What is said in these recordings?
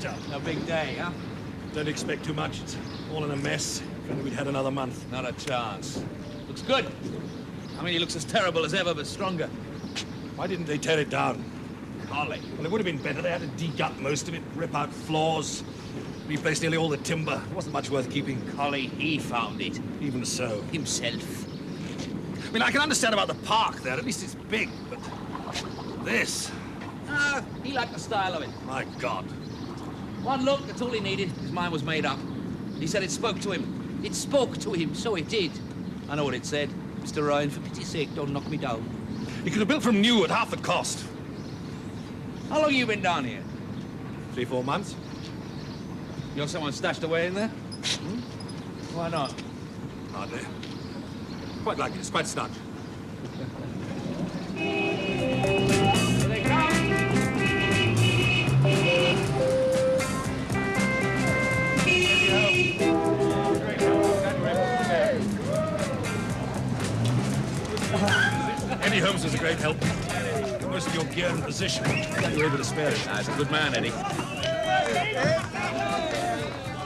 finished up. A big day, huh? Don't expect too much. It's all in a mess. If only we'd had another month. Not a chance. Looks good. I mean, he looks as terrible as ever, but stronger. Why didn't they tear it down? Golly. Well, it would have been better. They had to dig up most of it, rip out floors, replace nearly all the timber. It wasn't much worth keeping. Golly, he found it. Even so. Himself. I mean, I can understand about the park there. At least it's big, but this... Ah, he liked the style of it. My God. One look, that's all he needed. His mind was made up. He said it spoke to him. It spoke to him, so it did. I know what it said. Mr. Ryan, for pity's sake, don't knock me down. He could have built from new at half the cost. How long have you been down here? 3, 4 months. You got someone stashed away in there? Hmm? Why not? Hardly. Quite like it. It's quite snug. Here they come! Eddie Holmes was a great help. Most of your gear and position. You were able to spare it. He's a good man, Eddie.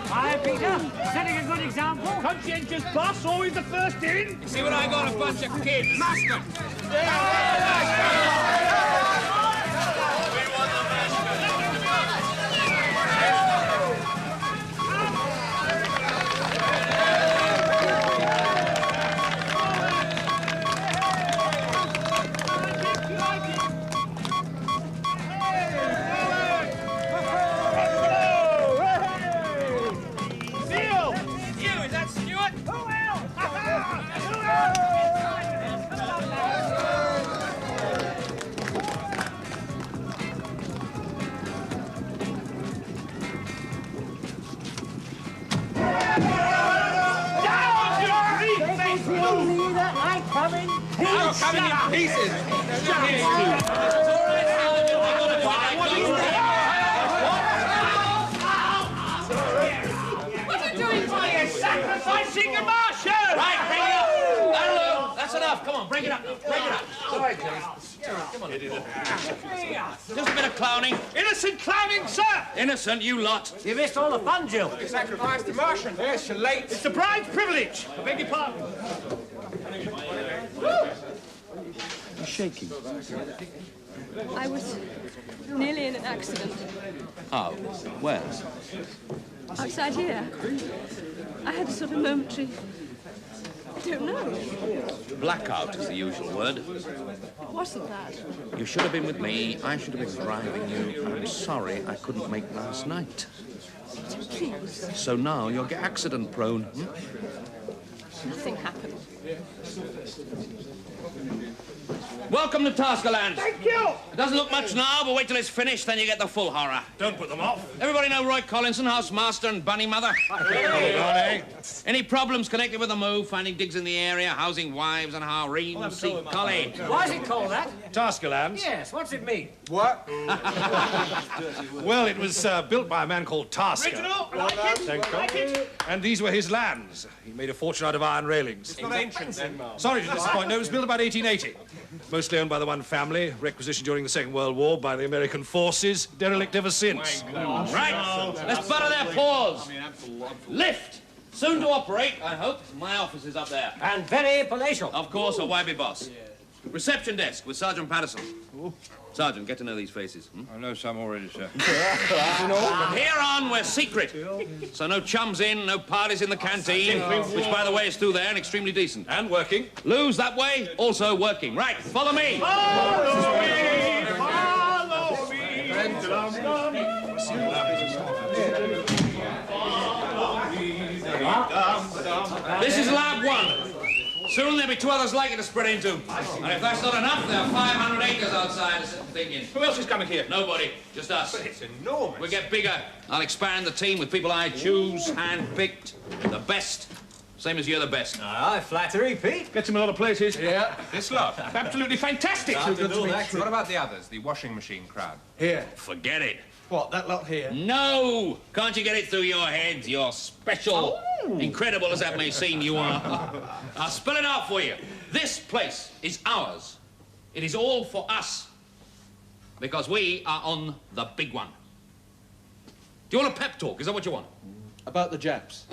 Hi, Peter. Setting a good example. Conscientious boss, always the first in. See what I got? A bunch of kids. Master! Sacrificing a marshal! Right, bring it up! That'll do. That's enough. Come on, bring it up. Bring it up. Sorry, James. Come on. Just a bit of clowning. Innocent clowning, sir! Innocent, you lot. You missed all the fun, Jill. You sacrificed the Martian. Yes, you're late. It's the bride's privilege. I beg your pardon. You're shaking. I was nearly in an accident. Oh, where? Outside here. I had a sort of momentary... I don't know. Blackout is the usual word. Wasn't that? You should have been with me. I should have been driving you. I'm sorry I couldn't make last night. Please. So now you're accident prone. Nothing happened. Welcome to Taskerland. Thank you! It doesn't look much now, but wait till it's finished, then you get the full horror. Don't put them off. Everybody know Roy Collinson, housemaster and bunny mother? Any problems connected with the move, finding digs in the area, housing wives and harems? See Collie. Why is it called that? Taskerland. Yes, what's it mean? What? Well, it was built by a man called Tasker. Original, like it. And these were his lands. He made a fortune out of iron railings. It's not ancient, then, Mark. Sorry to disappoint. No, it was built about 1880. Mostly owned by the one family, requisitioned during the Second World War by the American forces, derelict ever since. Right, let's butter their paws. Lift. Soon to operate, I hope. My office is up there. And very palatial. Of course, a YB boss. Reception desk with Sergeant Patterson. Sergeant, get to know these faces. I know some already, sir. From here on, we're secret. So no chums in, no parties in the canteen, which, by the way, is still there and extremely decent. And working. Lose that way, also working. Right, follow me. Follow me. This is lab 1. Soon there'll be 2 others like it to spread into. And if that's not enough, there are 500 acres outside. Thinking. Who else is coming here? Nobody, just us. But it's enormous. We get bigger. I'll expand the team with people I choose, hand-picked, the best. Same as you're the best. Aye, flattery, Pete. Gets him a lot of places. Yeah. This lot. Absolutely fantastic. What about the others, the washing machine crowd? Here. Forget it. What, that lot here? No! Can't you get it through your heads? You're special. Incredible as that may seem, you are. I'll spell it out for you. This place is ours. It is all for us. Because we are on the big one. Do You want a pep talk? Is that what you want? About the Japs.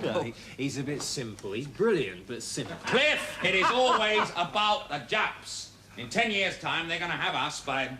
Well, he's a bit simple. He's brilliant, but simple. Cliff, it is always about the Japs. In 10 years' time, they're going to have us by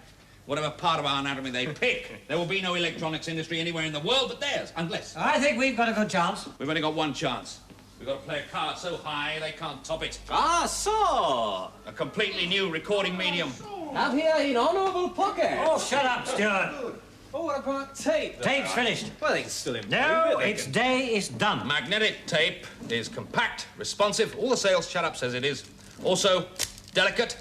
whatever part of our anatomy they pick. There will be no electronics industry anywhere in the world but theirs, unless... I think we've got a good chance. We've only got one chance. We've got to play a card so high they can't top it. Ah, so! A completely new recording medium. Have here in honourable pocket. Oh, shut up, Stuart. Oh, what about tape? Tape's finished. Well, they can still improve No, it. its day is done. Magnetic tape is compact, responsive, all the sales shut up says it is. Also, delicate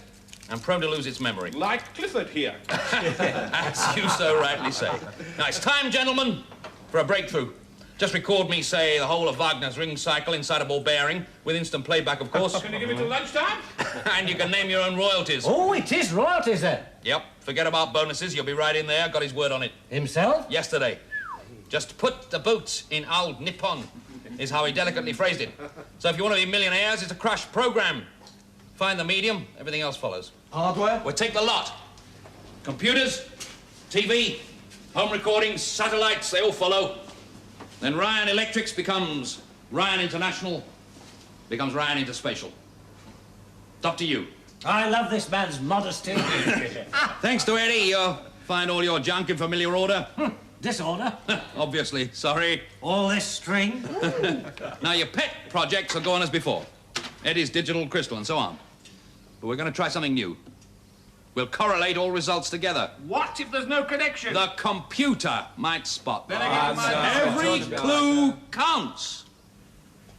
and prone to lose its memory. Like Clifford here. As you so rightly say. Now, it's time, gentlemen, for a breakthrough. Just record me, say, the whole of Wagner's Ring Cycle inside a ball bearing, with instant playback, of course. Can you give it till lunchtime? And you can name your own royalties. Oh, it is royalties, then. Yep, forget about bonuses, you'll be right in there. Got his word on it. Himself? Yesterday. Just put the boots in old Nippon, is how he delicately phrased it. So if you want to be millionaires, it's a crash program. Find the medium, everything else follows. Hardware? We'll take the lot. Computers, TV, home recordings, satellites, they all follow. Then Ryan Electrics becomes Ryan International, becomes Ryan Interspatial. It's up to you. I love this man's modesty. Thanks to Eddie, you'll find all your junk in familiar order. Disorder. Obviously, sorry. All this string. Now, your pet projects will go on as before. Eddie's digital crystal and so on. But we're going to try something new. We'll correlate all results together. What if there's no connection? The computer might spot them. Then Every clue counts.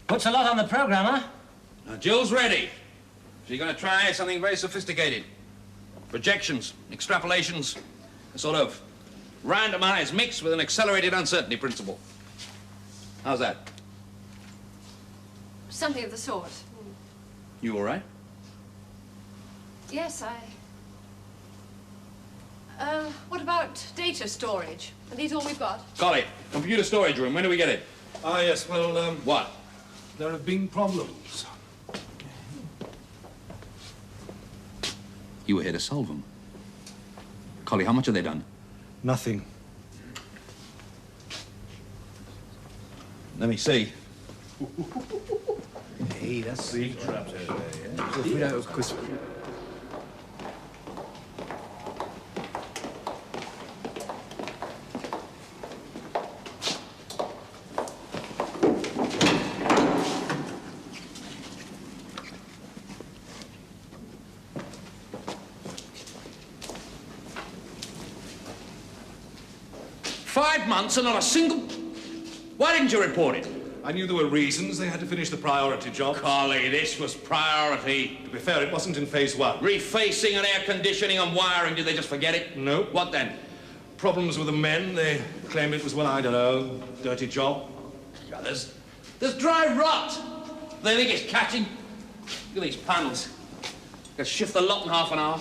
Puts a lot on the program, huh? Now, Jill's ready. She's going to try something very sophisticated. Projections, extrapolations, a sort of randomized mix with an accelerated uncertainty principle. How's that? Something of the sort. You all right? Yes, what about data storage? Are these all we've got? Got it. Computer storage room. When do we get it? Ah, yes, well, What? there have been problems. You were here to solve them. Collie, how much have they done? Nothing. Let me see. Hey, that's the trap over there, yeah? Of course. Five months and not a single... Why didn't you report it? I knew there were reasons. They had to finish the priority job. Collie, this was priority. To be fair, it wasn't in phase one. Refacing and air conditioning and wiring, did they just forget it? No. What then? Problems with the men. They claimed it was, well, I don't know, dirty job. Yeah, there's dry rot. They think it's catching. Look at these panels. Can shift the lot in half an hour.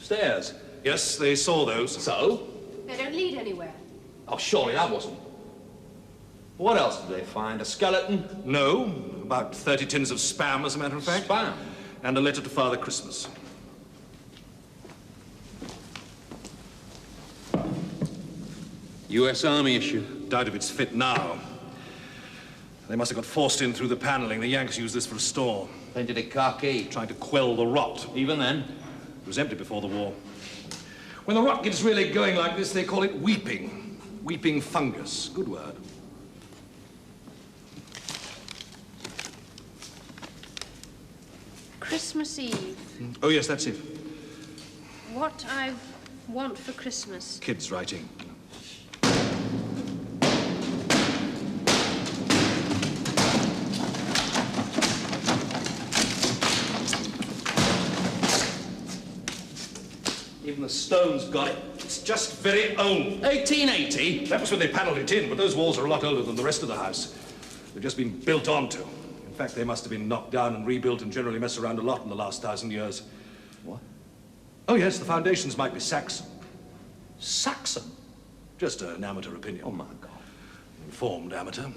Stairs. Yes, they saw those. So? They don't lead anywhere. Oh, surely that wasn't. What else did they find? A skeleton? No, about 30 tins of spam, as a matter of fact. Spam? And a letter to Father Christmas. U.S. Army issue. Doubt if it's fit now. They must have got forced in through the paneling. The Yanks used this for a store. Painted it khaki. Trying to quell the rot. Even then. It was empty before the war. When the rot gets really going like this, they call it weeping. Weeping fungus. Good word. Christmas Eve. Oh, yes, that's it. What I want for Christmas. Kids writing. Even the stone's got it. It's just very old. 1880? That was when they panelled it in, but those walls are a lot older than the rest of the house. They've just been built onto. In fact, they must have been knocked down and rebuilt and generally mess around a lot in the last 1,000 years. What? Oh, yes, the foundations might be Saxon. Saxon? Just an amateur opinion. Oh, my God. Informed amateur.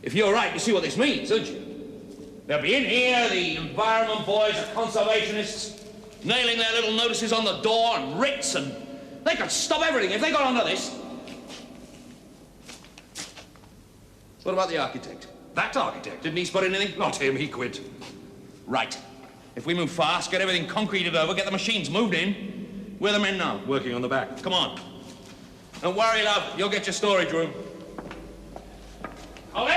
If you're right, you see what this means, don't you? They'll be in here, the environment boys, the conservationists, nailing their little notices on the door and writs, and they could stop everything if they got onto this. What about the architect? That architect? Didn't he spot anything? Not him, he quit. Right. If we move fast, get everything concreted over, get the machines moved in, where are the men now? Working on the back. Come on. Don't worry, love. You'll get your storage room. Ollie!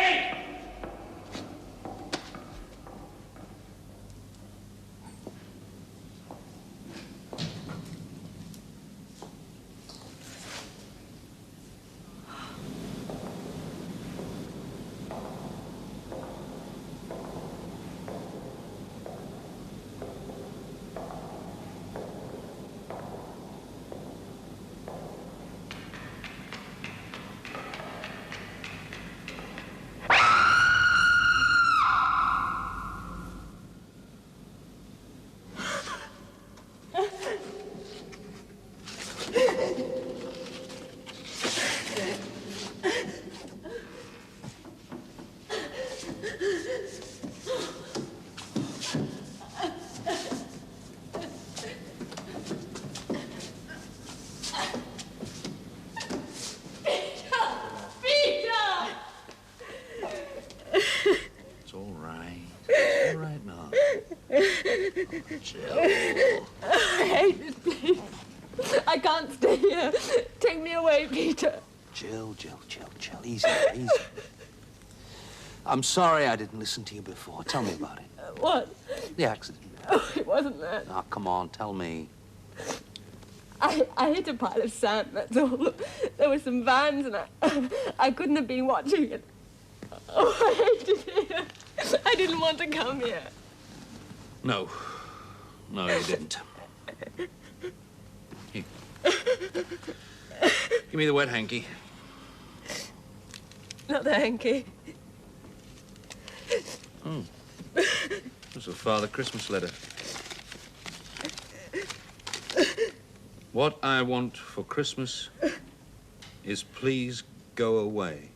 It's all right. It's all right now. Jill. I hate this place. I can't stay here. Take me away, Peter. Jill. Easy. I'm sorry I didn't listen to you before. Tell me about it. What? The accident. Oh, it wasn't that. Oh, come on, tell me. I hit a pile of sand, that's all. There were some vans and I couldn't have been watching it. Oh, I hated it here. I didn't want to come here. No, you didn't. Here. Give me the wet hanky. Not the hanky. Oh. It's a Father Christmas letter. What I want for Christmas is please go away.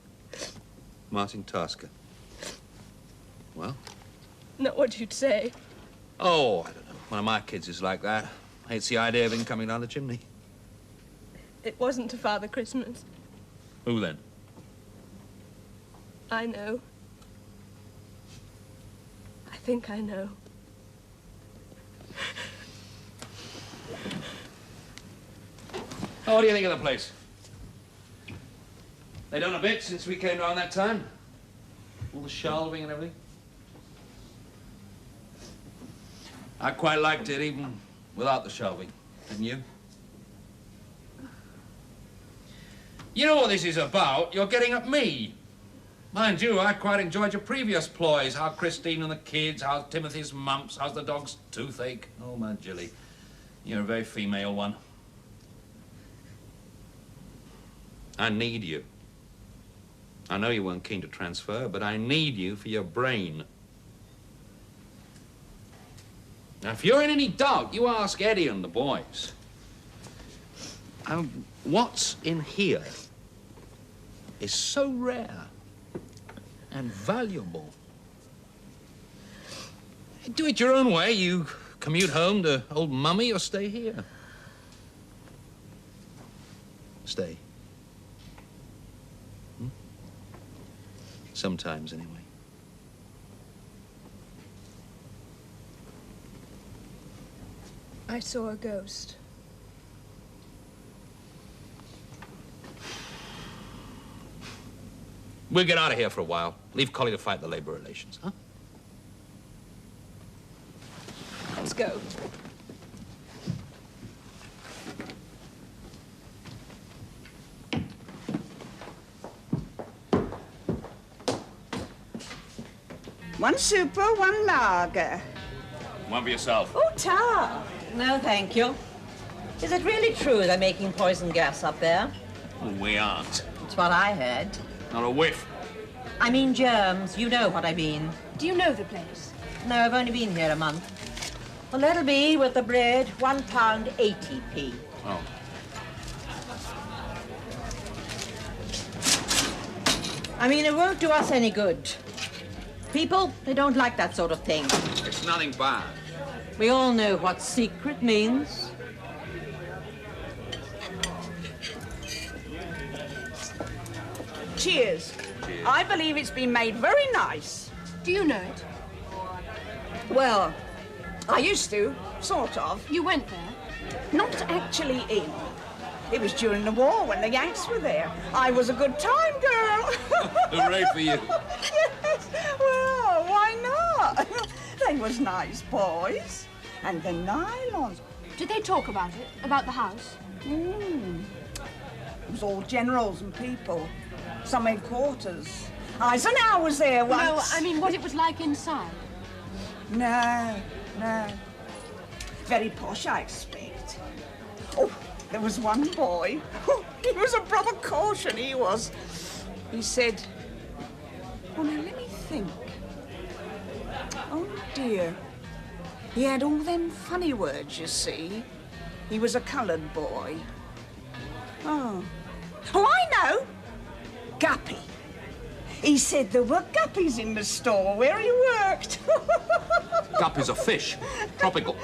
Martin Tasker. Well? Not what you'd say. Oh, I don't know. One of my kids is like that. Hates the idea of him coming down the chimney. It wasn't a Father Christmas. Who then? I know. I think I know. Oh, what do you think of the place? They done a bit since we came down that time. All the shelving and everything. I quite liked it even without the shelving, didn't you? You know what this is about? You're getting at me. Mind you, I quite enjoyed your previous ploys. How Christine and the kids, how Timothy's mumps, how's the dog's toothache. Oh, my Jilly. You're a very female one. I need you. I know you weren't keen to transfer, but I need you for your brain. Now, if you're in any doubt, you ask Eddie and the boys. What's in here is so rare and valuable. Do it your own way. You commute home to old Mummy or stay here. Stay. Sometimes, anyway. I saw a ghost. We'll get out of here for a while. Leave Collie to fight the labor relations, huh? Let's go. One super, one lager. One for yourself. Oh, tar. No, thank you. Is it really true they're making poison gas up there? Well, we aren't. It's what I heard. Not a whiff. I mean germs. You know what I mean. Do you know the place? No, I've only been here a month. Well, that'll be, with the bread, £1.80p. Oh. I mean, it won't do us any good. People, they don't like that sort of thing. It's nothing bad. We all know what secret means. Cheers. I believe it's been made very nice. Do you know it? Well, I used to, sort of. You went there? Not actually in. It was during the war when the Yanks were there. I was a good time girl. Hooray for you. Yes, well, why not? They was nice boys. And the nylons. Did they talk about it? About the house? It was all generals and people. Some headquarters. Eisenhower was there once. No, I mean what it was like inside. No. Very posh, I expect. Oh, there was one boy. Oh, he was a proper caution, he was. He said, oh, now let me think. Oh, dear. He had all them funny words, you see. He was a coloured boy. Oh, I know. Guppy. He said there were guppies in the store where he worked. Guppies are fish. Tropical.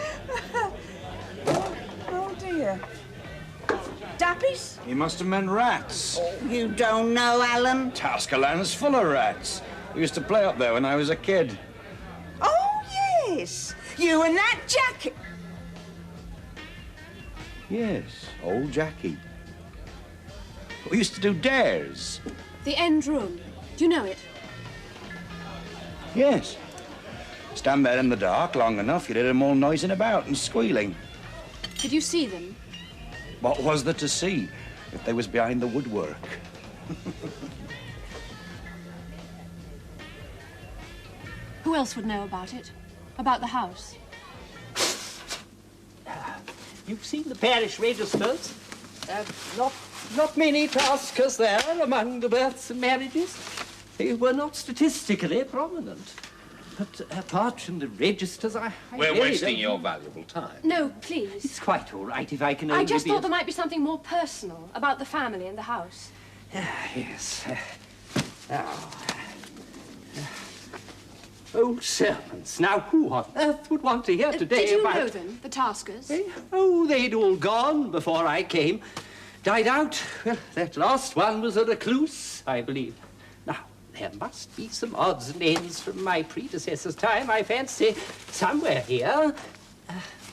Oh, dear. Dappies? He must have meant rats. Oh, you don't know, Alan. Taskerland's full of rats. We used to play up there when I was a kid. Oh, yes. You and that jacket. Yes, old Jackie. We used to do dares. The end room. Do you know it? Yes. Stand there in the dark long enough, you'd hear them all noising about and squealing. Did you see them? What was there to see if they was behind the woodwork? Who else would know about it? About the house? You've seen the parish registers. Not many taskers there among the births and marriages. They were not statistically prominent. But apart from the registers, I We're really wasting don't your know. valuable time. No, please. It's quite all right if I can only I just be thought there might be something more personal about the family and the house. Yes. Old servants. Now, who on earth would want to hear today Did you about... know them, the Taskers? Oh, they'd all gone before I came. Died out. Well, that last one was a recluse, I believe. Now, there must be some odds and ends from my predecessor's time, I fancy, somewhere here.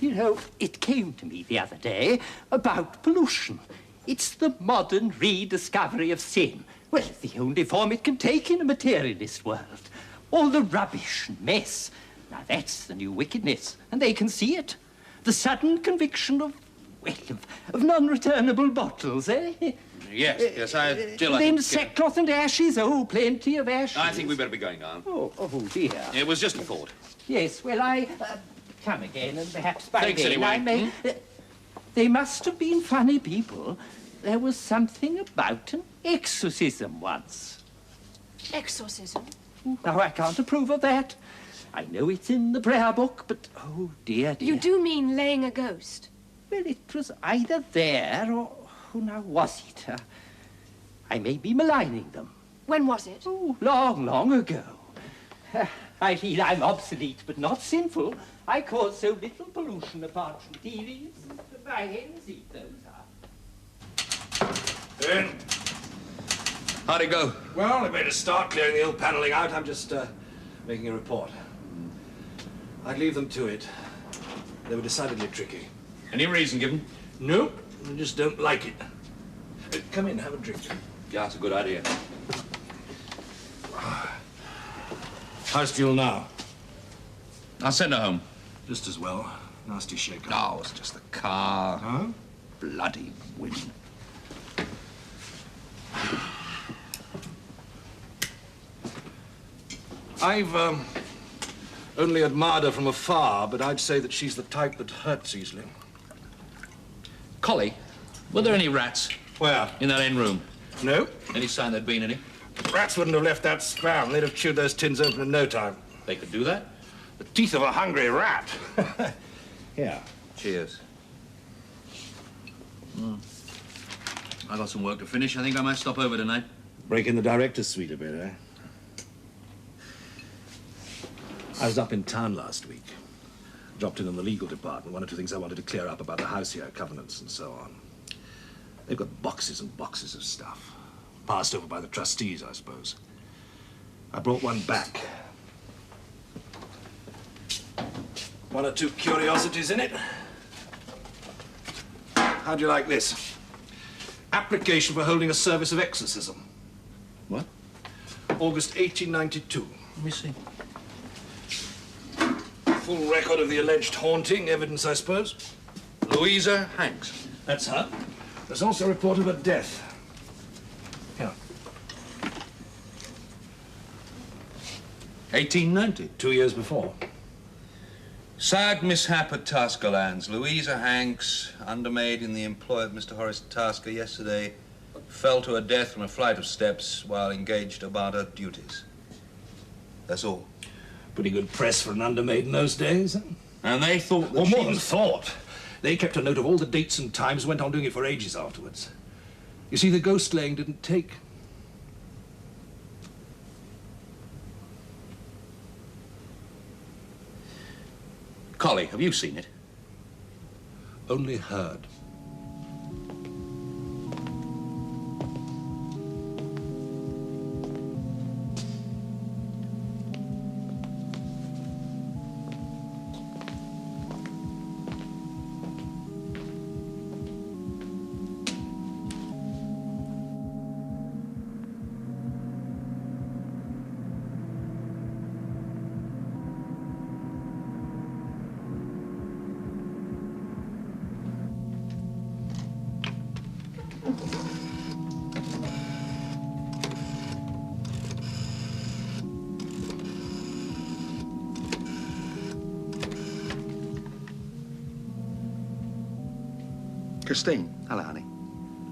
You know, it came to me the other day about pollution. It's the modern rediscovery of sin. Well, the only form it can take in a materialist world. All the rubbish and mess. Now, that's the new wickedness, and they can see it. The sudden conviction of, well, of non-returnable bottles, eh? Yes, Jill, I Then think, sackcloth and ashes, oh, plenty of ashes. I think we better be going on. Oh, dear. It was just a thought. Yes, well, I come again, and perhaps by Thanks, then anyway. I may... They must have been funny people. There was something about an exorcism once. Exorcism? Now, I can't approve of that. I know it's in the prayer book, but, oh, dear. You do mean laying a ghost? Well, it was either there or... Who now was it? I may be maligning them. When was it? Oh, long ago. I feel I'm obsolete, but not sinful. I cause so little pollution apart from TVs. My hens eat those up. In. How'd it go? Well, I made a start clearing the old panelling out. I'm just making a report. I'd leave them to it. They were decidedly tricky. Any reason given? Nope. I just don't like it. Come in, have a drink. Yeah, that's a good idea. How's Jill now? I'll send her home. Just as well. Nasty shaker. No, it's just the car. Huh? Bloody wind. I've only admired her from afar, but I'd say that she's the type that hurts easily. Collie, were there any rats? Where? In that end room. No. Any sign there'd been any? Rats wouldn't have left that spam. They'd have chewed those tins open in no time. They could do that? The teeth of a hungry rat. Yeah. Cheers. I got some work to finish. I think I might stop over tonight. Break in the director's suite a bit, eh? I was up in town last week. Dropped in the legal department. One or two things I wanted to clear up about the house here, covenants and so on. They've got boxes and boxes of stuff. Passed over by the trustees, I suppose. I brought one back. One or two curiosities in it. How'd you like this? Application for holding a service of exorcism. What? August 1892. Let me see. Full record of the alleged haunting. Evidence, I suppose. Louisa Hanks. That's her. There's also a report of a death. Here. 1890. 2 years before. Sad mishap at Taskerlands. Louisa Hanks, undermaid in the employ of Mr. Horace Tasker yesterday, fell to her death from a flight of steps while engaged about her duties. That's all. Pretty good press for an undermaid in those days, huh? And they thought that Well, she more than was... thought. They kept a note of all the dates and times, went on doing it for ages afterwards. You see, the ghost laying didn't take. Collie, have you seen it? Only heard. Christine, hello, honey.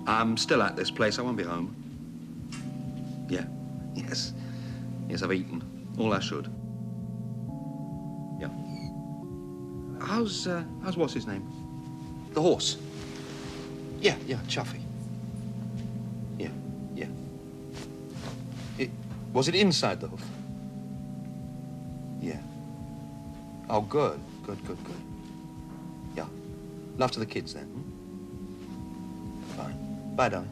I'm still at this place. I won't be home. Yeah, yes. Yes, I've eaten. All I should. Yeah. How's what's his name? The horse. Yeah, Chuffy. Yeah. Was it inside the hoof? Yeah. Oh, good. Yeah. Love to the kids then. Fine. Bye, darling.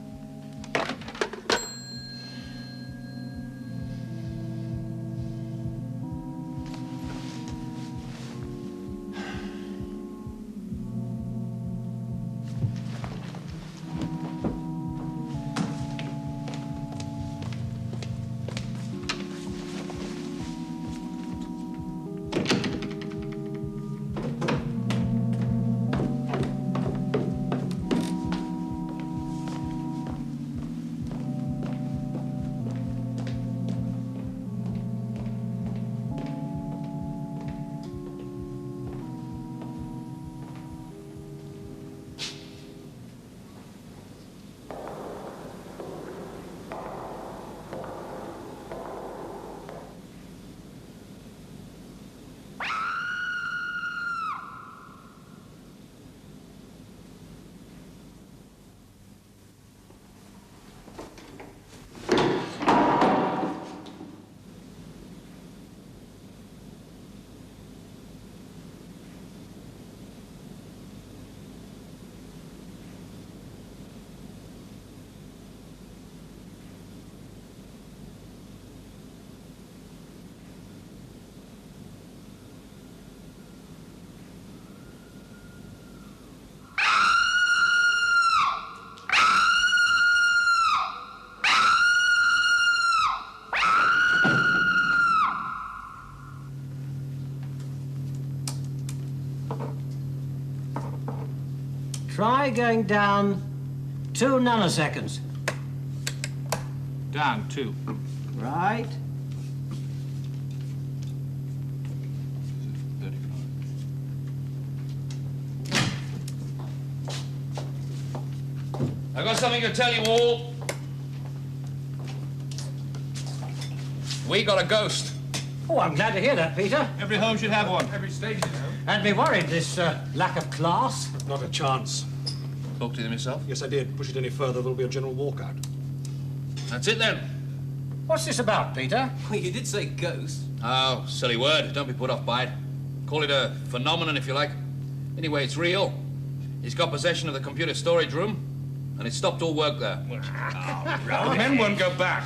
Try going down 2 nanoseconds. Down 2. Right. I've got something to tell you all. We got a ghost. Oh, I'm glad to hear that, Peter. Every home should have one. Every station home. Had me worried, this lack of class. Not a chance. Talk to them yourself? Yes, I did. Push it any further, there'll be a general walkout. That's it then. What's this about, Peter? Well, you did say ghost. Oh, silly word. Don't be put off by it. Call it a phenomenon if you like. Anyway, it's real. He's got possession of the computer storage room, and it stopped all work there. The men won't go back.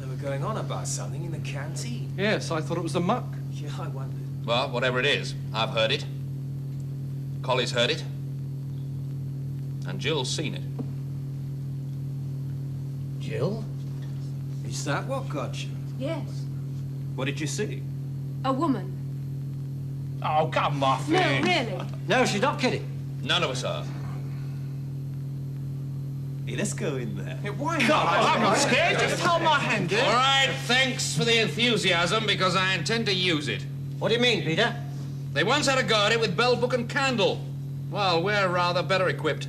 They were going on about something in the canteen. Yes, I thought it was the muck. Yeah, I wondered. Well, whatever it is, I've heard it. Collie's heard it. And Jill's seen it. Jill? Is that what got you? Yes. What did you see? A woman. Oh, come off No, it. really. No, she's not kidding. None of us are. Hey, let's go in there. Why not? I'm not scared. Just hold my hand, All right, thanks for the enthusiasm, because I intend to use it. What do you mean, Peter? They once had a go at it with bell, book, and candle. Well, we're rather better equipped.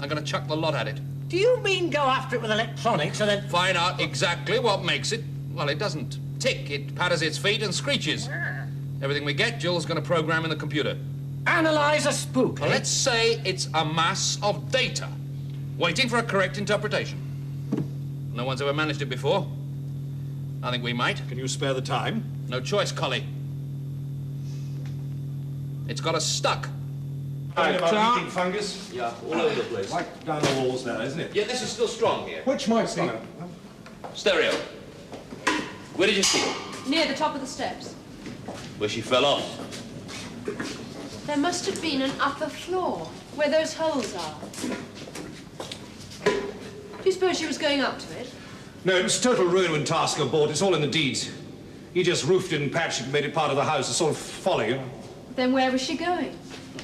I'm going to chuck the lot at it. Do you mean go after it with electronics and then... Find out exactly what makes it. Well, it doesn't tick. It patters its feet and screeches. Everything we get, Jill's going to program in the computer. Analyze a spook, Well, eh? let's say it's a mass of data, waiting for a correct interpretation. No one's ever managed it before. I think we might. Can you spare the time? No choice, Collie. It's got us stuck. Eating fungus? Yeah, all over the place. Right down the walls now, isn't it? Yeah, this is still strong here. Which might be. Stereo. Where did you see it? Near the top of the steps. Where she fell off. There must have been an upper floor where those holes are. Do you suppose she was going up to it? No, it was total ruin when Tasker bought. It's all in the deeds. He just roofed it and patched it and made it part of the house. A sort of folly, you know? Then where was she going?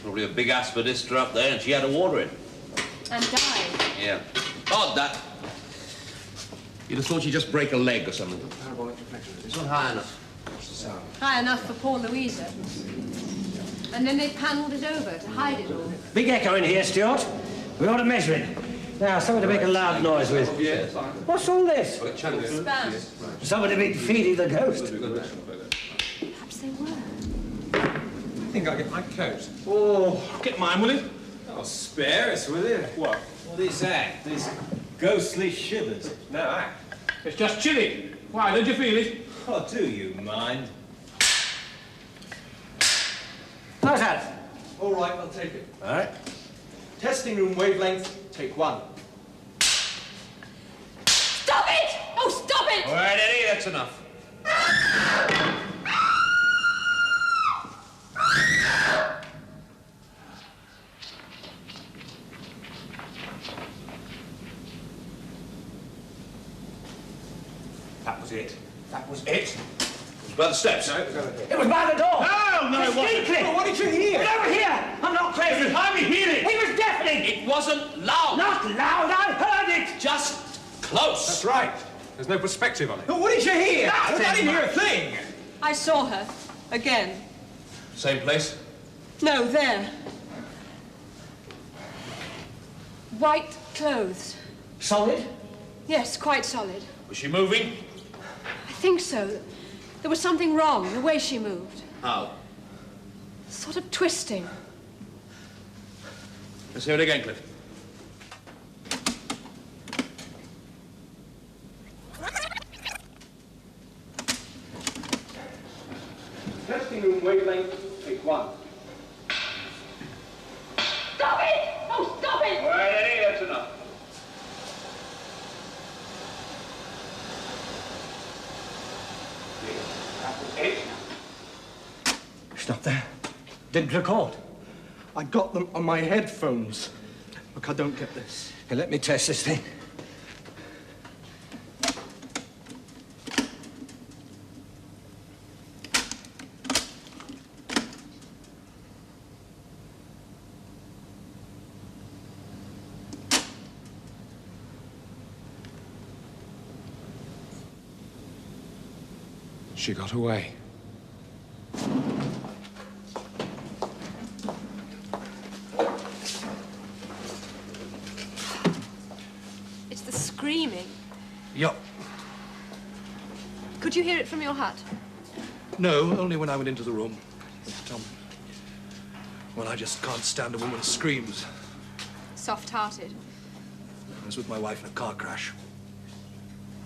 Probably a big aspidistra up there, and she had to water it. And died. Yeah. Odd, that. You'd have thought she'd just break a leg or something. Parabolic reflection. It's not high enough. What's the sound? High enough for poor Louisa. And then they panelled it over to hide it all. Big echo in here, Stuart. We ought to measure it. Now, something to make a loud noise with. What's all this? Spam. Somebody been feeding the ghost. Perhaps they were. I think I'll get my coat. Oh, get mine, will you? Oh, spare us, will you? What? Well, this act, this ghostly shivers. No act. It's just chilly. Why, don't you feel it? Oh, do you mind? How's that? All right, I'll take it. All right. Testing room wavelength, take one. Stop it! Oh, stop it! All right, Eddie, that's enough. That was it. That was it. It was by the steps. It was by the door. No, it wasn't. Distinctly. What did you hear? Get over here. I'm not crazy. Hardly hear it. He was deafening. It wasn't loud. Not loud. I heard it. Just close. That's right. There's no perspective on it. What did you hear? I didn't hear a thing. I saw her. Again. Same place? No, there. White clothes. Solid? Yes, quite solid. Was she moving? I think so. There was something wrong, the way she moved. How? Sort of twisting. Let's hear it again, Cliff. Testing room wavelength, take one. Stop it! Oh, stop it! All right, Eddie, that's enough. Stop there. Didn't record. I got them on my headphones. Look, I don't get this. Here, let me test this thing. She got away. It's the screaming. Yup. Could you hear it from your hut? No, only when I went into the room. But, well, I just can't stand a woman screams. Soft-hearted. I was with my wife in a car crash.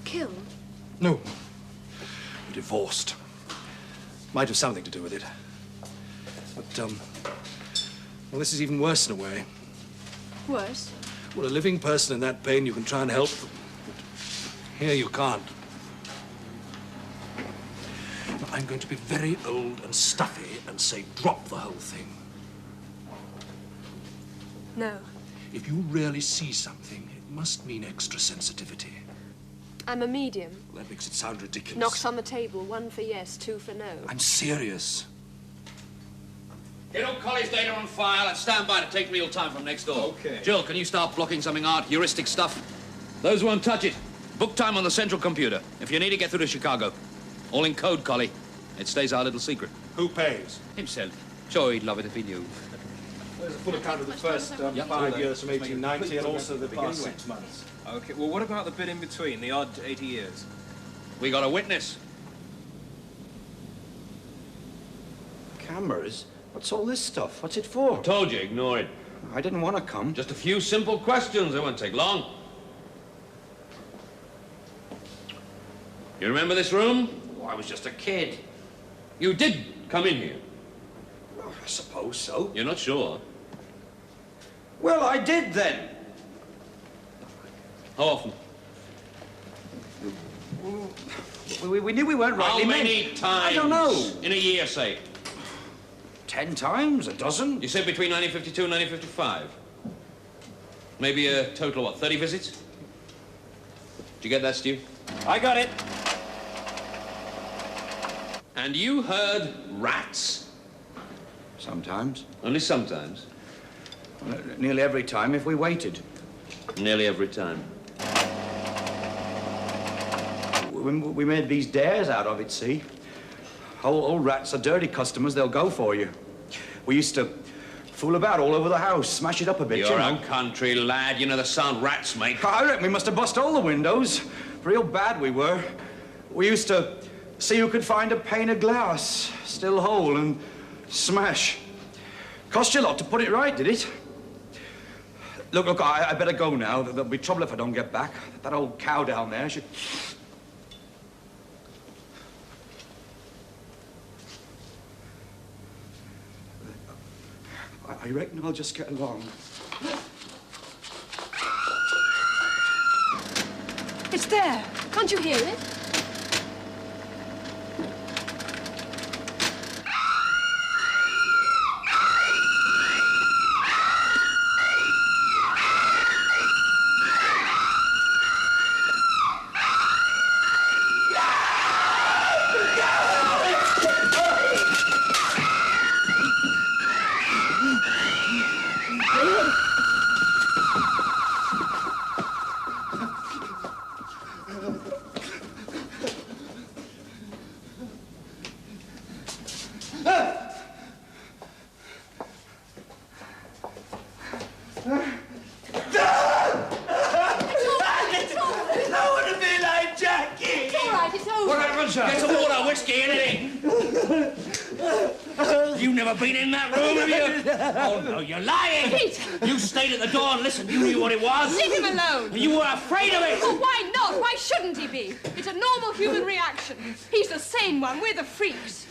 killed? No. We're divorced. Might have something to do with it. But, well, this is even worse in a way. Worse? Well, a living person in that pain, you can try and help them. But here you can't. I'm going to be very old and stuffy and say drop the whole thing. No. If you really see something, it must mean extra sensitivity. I'm a medium. Well, that makes it sound ridiculous. Knocks on the table. 1 for yes, 2 for no. I'm serious. Get all Collie's data on file and stand by to take real time from next door. Okay. Jill, can you start blocking something out? Heuristic stuff? Those won't touch it. Book time on the central computer. If you need to get through to Chicago. All in code, Collie. It stays our little secret. Who pays? Himself. Sure, he'd love it if he knew. There's a full account of the first 5 years from 1890 and also the past 6 months. Okay, well, what about the bit in between, the odd 80 years? We got a witness. Cameras? What's all this stuff? What's it for? Told you, ignore it. I didn't want to come. Just a few simple questions. They won't take long. You remember this room? Oh, I was just a kid. You did come in here. Oh, I suppose so. You're not sure? Well, I did then. How often? We knew we weren't rightly How many meant. times? I don't know. In a year, say. 10 times? A dozen? You said between 1952 and 1955. Maybe a total of what, 30 visits? Did you get that, Stu? I got it. And you heard rats? Sometimes. Only sometimes? Nearly every time if we waited. Nearly every time. We made these dares out of it, see? Old rats are dirty customers, they'll go for you. We used to fool about all over the house, smash it up a bit, You're you know. a country lad. You know the sound rats make. I reckon we must have bust all the windows. Real bad we were. We used to see who could find a pane of glass, still whole, and smash. Cost you a lot to put it right, did it? Look, I better go now. There'll be trouble if I don't get back. That old cow down there, she... I reckon I'll just get along. It's there. Can't you hear it? Get some water, whiskey, anything. You've never been in that room, have you? Oh, no, you're lying. Pete! You stayed at the door and listened. You knew what it was. Leave him alone. You were afraid of it. Oh, why not? Why shouldn't he be? It's a normal human reaction. He's the sane one. We're the freaks.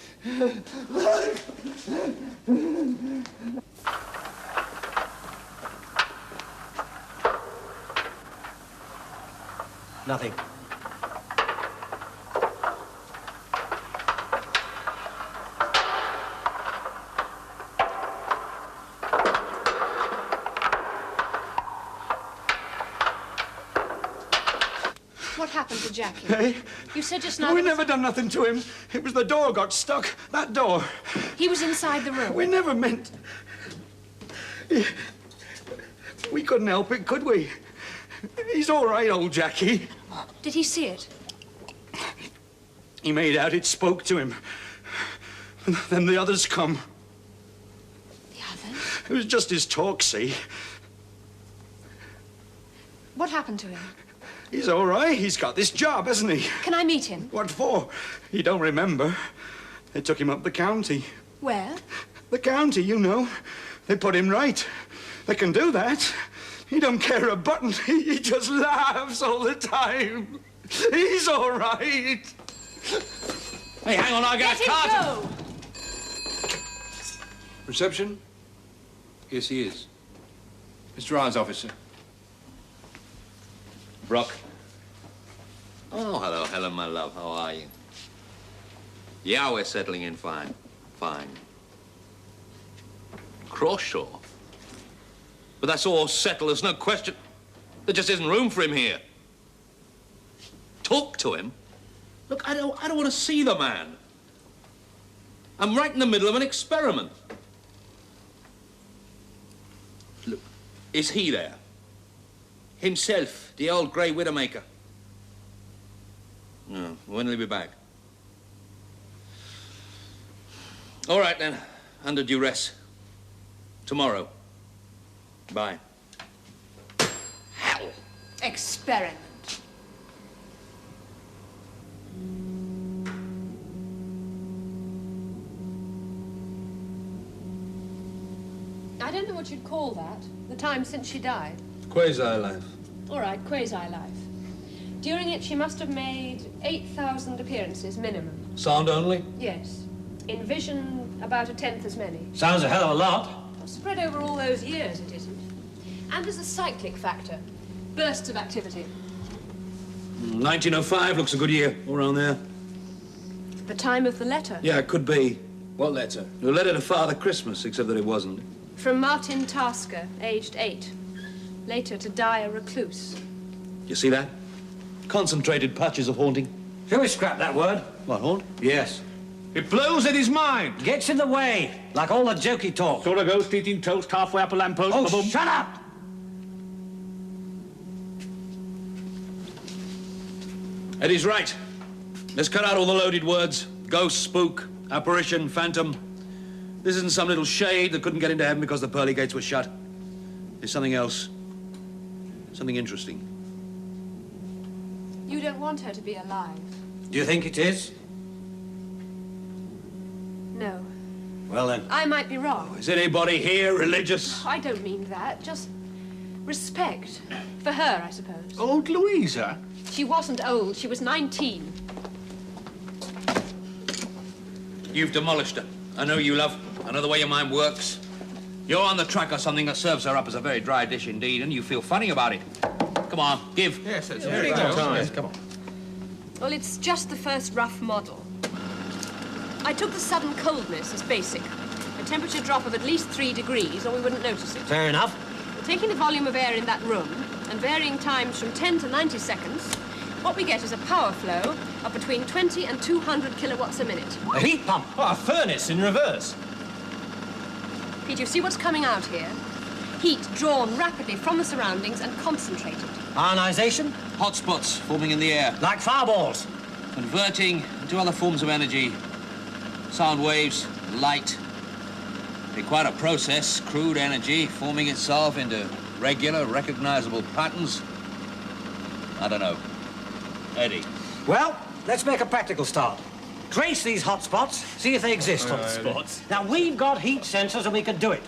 Nothing. What happened to Jackie? Hey? You said just now... We never done nothing to him. It was the door got stuck. That door. He was inside the room. We never meant... We couldn't help it, could we? He's all right, old Jackie. Did he see it? He made out it spoke to him. And then the others come. The others? It was just his talk, see? What happened to him? He's all right. He's got this job, hasn't he? Can I meet him? What for? He don't remember. They took him up the county. Where? The county, you know. They put him right. They can do that. He don't care a button. He just laughs all the time. He's all right. Hey, hang on, I'll get a cart. Go! Reception? Yes, he is. Mr. Ryan's officer. Brock. Oh, hello, Helen, my love. How are you? Yeah, we're settling in fine. Fine. Crawshaw. But that's all settled, there's no question. There just isn't room for him here. Talk to him? Look, I don't want to see the man. I'm right in the middle of an experiment. Look, is he there? Himself, the old grey widowmaker. No, when will he be back? All right, then. Under duress. Tomorrow. Bye. Hell. Experiment. I don't know what you'd call that. The time since she died. Quasi-life. All right, quasi-life. During it, she must have made 8,000 appearances minimum. Sound only? Yes. In vision, about 1/10 as many. Sounds a hell of a lot. Well, spread over all those years, it isn't. And there's a cyclic factor. Bursts of activity. 1905 looks a good year, all around there. The time of the letter. Yeah, it could be. What letter? A letter to Father Christmas, except that it wasn't. From Martin Tasker, aged 8. Later to die a recluse. You see that? Concentrated patches of haunting. Shall we scrap that word? What, haunt? Yes. It blows in his mind. Gets in the way, like all the jokey talk. Sort of ghost eating toast halfway up a lamppost. Oh, ba-boom. shut up! Eddie's right. Let's cut out all the loaded words. Ghost, spook, apparition, phantom. This isn't some little shade that couldn't get into heaven because the pearly gates were shut. There's something else. Something interesting. You don't want her to be alive. Do you think it is? No. Well then. I might be wrong. Is anybody here religious? I don't mean that. Just respect. For her, I suppose. Old Louisa? She wasn't old. She was 19. You've demolished her. I know you, love. I know the way your mind works. You're on the track of something that serves her up as a very dry dish indeed, and you feel funny about it. Come on, give. Yes, that's very good. Yes, come on. Well, it's just the first rough model. I took the sudden coldness as basic. A temperature drop of at least 3 degrees, or we wouldn't notice it. Fair enough. Taking the volume of air in that room and varying times from 10 to 90 seconds, what we get is a power flow of between 20 and 200 kilowatts a minute. A heat pump. Oh, a furnace in reverse. Pete, you see what's coming out here? Heat drawn rapidly from the surroundings and concentrated. Ionization? Hotspots forming in the air. Like fireballs. Converting into other forms of energy. Sound waves, light. Be quite a process. Crude energy forming itself into regular, recognizable patterns. I don't know. Eddie. Well, let's make a practical start. Trace these hot spots, see if they exist. Hot spots? Now, we've got heat sensors and we can do it.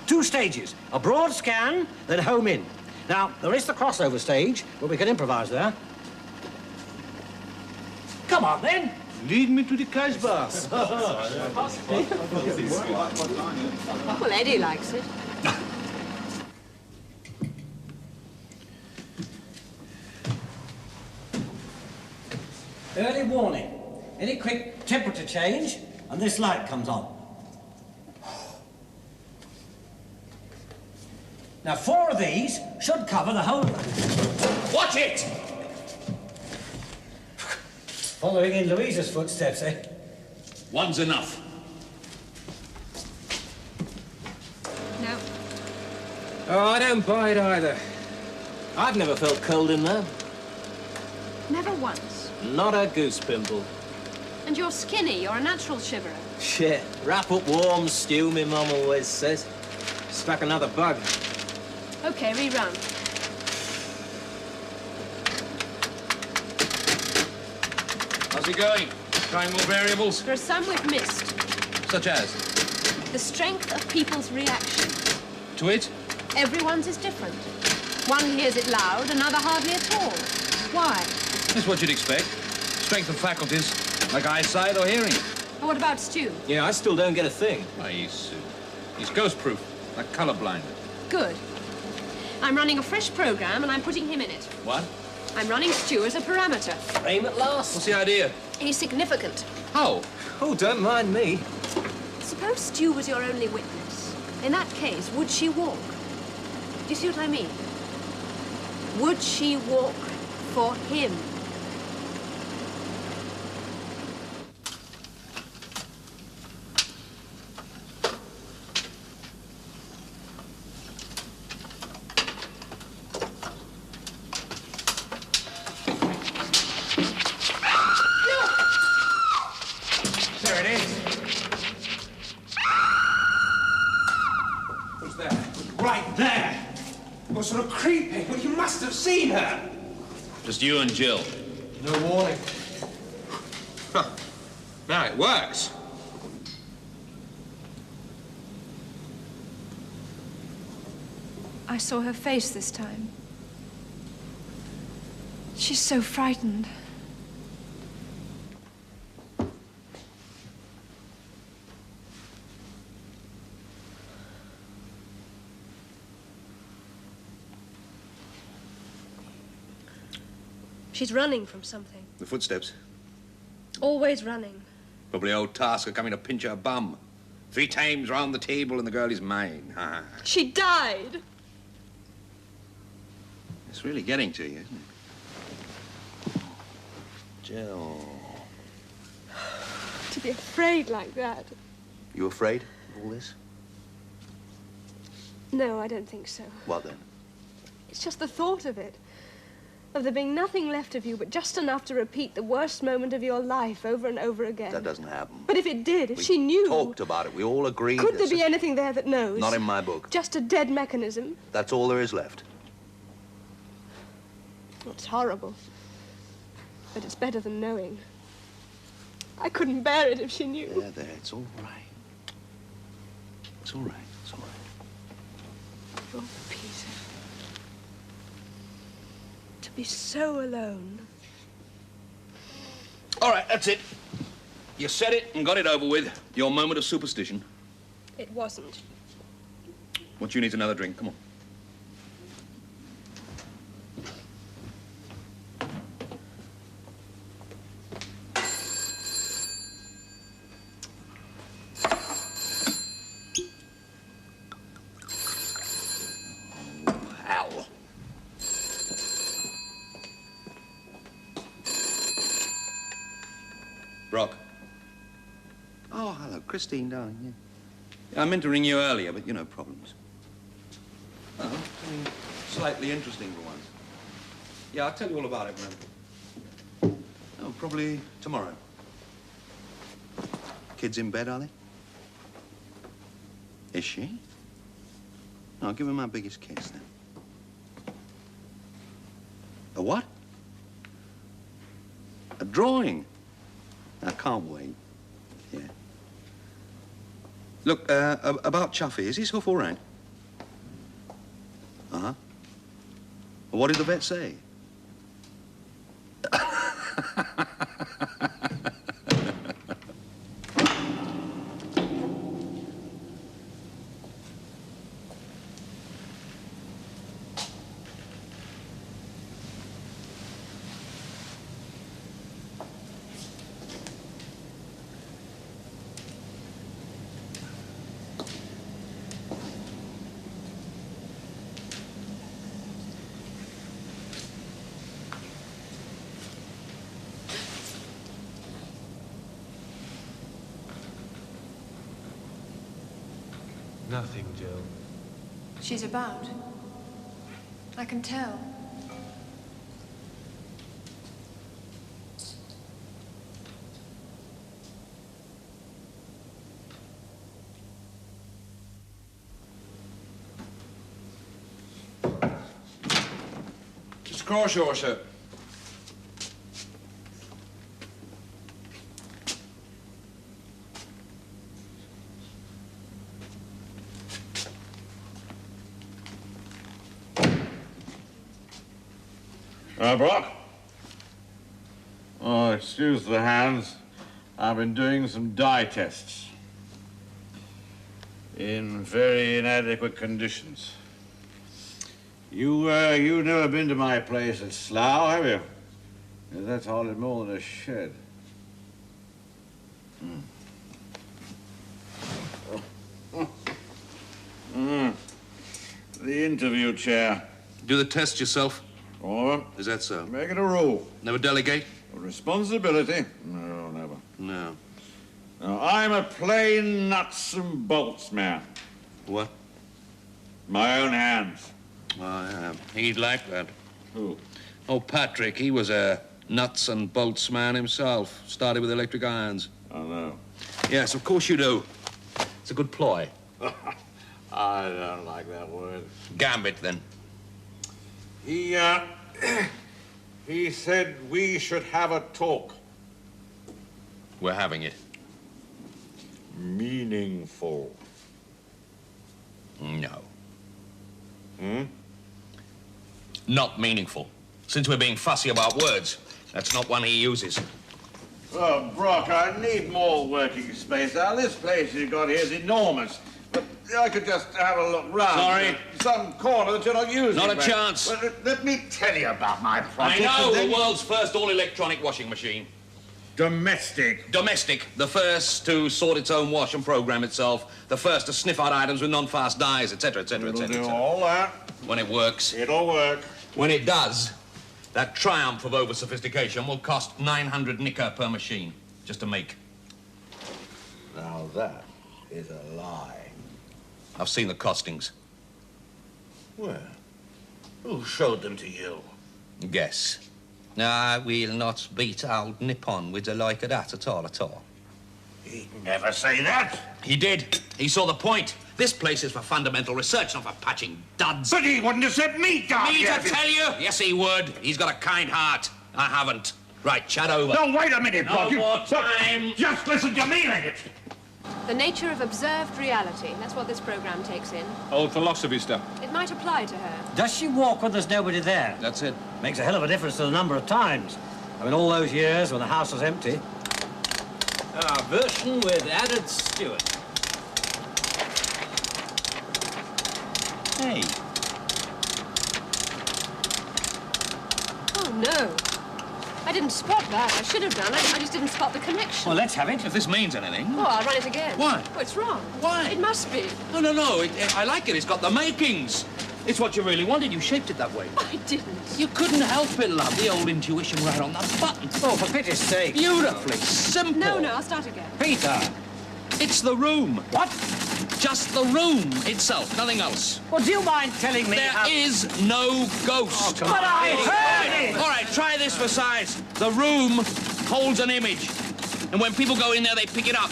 2 stages, a broad scan, then home in. Now, there is the crossover stage, but we can improvise there. Come on, then. Lead me to the Casbah. Well, Eddie likes it. Early warning. Any quick temperature change, and this light comes on. Now, 4 of these should cover the whole... Watch it! Following in Louisa's footsteps, eh? One's enough. No. Oh, I don't buy it either. I've never felt cold in there. Never once. Not a goose pimple. And you're skinny. You're a natural shiverer. Shit. Wrap up warm stew, my mum always says. Stuck another bug. Okay, rerun. How's it going? Trying more variables? There are some we've missed. Such as? The strength of people's reaction. To it? Everyone's is different. One hears it loud, another hardly at all. Why? That's what you'd expect. Strength of faculties, like eyesight or hearing. What about Stu? Yeah, I still don't get a thing. Why, he's ghost-proof, like colorblind. Good. I'm running a fresh program and I'm putting him in it. What? I'm running Stu as a parameter. Frame at last. What's the idea? He's significant. How? Oh, don't mind me. Suppose Stu was your only witness. In that case, would she walk? Do you see what I mean? Would she walk for him? There it is. Who's there? Right there. What sort of creepy? Well, you must have seen her. Just you and Jill. No warning. Huh. Now it works. I saw her face this time. She's so frightened. She's running from something. The footsteps. Always running. Probably old Tasker coming to pinch her bum. 3 times round the table and the girl is mine. She died. It's really getting to you, isn't it? Jill. To be afraid like that. You afraid of all this? No, I don't think so. What then? It's just the thought of it. Of there being nothing left of you but just enough to repeat the worst moment of your life over and over again. That doesn't happen. But if it did, if she knew... Talked about it. We all agreed. Could there be anything there that knows? Not in my book. Just a dead mechanism? That's all there is left. It's horrible. But it's better than knowing. I couldn't bear it if she knew. There. It's all right. It's all right. It's all right. Oh, Peter. To be so alone. All right, that's it. You said it and got it over with. Your moment of superstition. It wasn't. What you need is another drink. Come on. Brock. Oh, hello, Christine, darling. I meant to ring you earlier, but, you know, problems. Oh, something slightly interesting for once. Yeah, I'll tell you all about it when Oh, probably tomorrow. Kids in bed, are they? Is she? I'll give her my biggest kiss, then. A what? A drawing? I can't wait. Yeah. Look, about Chuffy, is his hoof all right? Uh-huh. Well, what did the vet say? Nothing, Jill. She's about. I can tell. Mr. Crawshaw, sir. Brock? Oh, excuse the hands. I've been doing some dye tests. In very inadequate conditions. You've never been to my place at Slough, have you? Yeah, that's hardly more than a shed. The interview chair. Do the test yourself? All of them. Is that so? Make it a rule. Never delegate? Responsibility? No, never. No. No, I'm a plain nuts and bolts man. What? My own hands. Oh, yeah. He'd like that. Who? Oh, Patrick, he was a nuts and bolts man himself. Started with electric irons. Oh, no. Yes, of course you do. It's a good ploy. I don't like that word. Gambit, then. He said we should have a talk. We're having it. Meaningful. No. Hmm? Not meaningful. Since we're being fussy about words, that's not one he uses. Oh, Brock, I need more working space. Now, this place you've got here is enormous. But I could just have a look round. Sorry. Some corner that you're not using. Not a but- chance. but let me tell you about my I project. know, and then- the world's first all-electronic washing machine. Domestic. Domestic, the first to sort its own wash and program itself, the first to sniff out items with non-fast dyes, etc., etc., It'll etc. do all that. When it works. It'll work. When it does, that triumph of over-sophistication will cost 900 nicker per machine, just to make. Now that is a lie. I've seen the costings. Where? Who showed them to you? Guess. I will not beat old Nippon with the like of that at all, at all. He'd never say that. He did. He saw the point. This place is for fundamental research, not for patching duds. But he wouldn't have said me, Doc. Me to tell you? Yes, he would. He's got a kind heart. I haven't. Right, chat over. No, wait a minute, No Brock. more time. Just listen to me, Leggett. The nature of observed reality. That's what this program takes in. Old philosophy stuff. It might apply to her. Does she walk when there's nobody there? That's it. Makes a hell of a difference to the number of times. I mean, all those years when the house was empty. Our version with added steward. Hey. Oh, no. I didn't spot that. I should have done. I just didn't spot the connection. Well, let's have it. If this means anything. Oh, I'll run it again. Why? Oh, it's wrong. Why? It must be. No. I like it. It's got the makings. It's what you really wanted. You shaped it that way. I didn't. You couldn't help it, love. The old intuition right on the button. Oh, for pity's sake. Beautifully simple. No, I'll start again. Peter! It's the room. What? Just the room itself, nothing else. Well, do you mind telling me There how... is no ghost. But I heard it! All right, try this for size. The room holds an image. And when people go in there, they pick it up.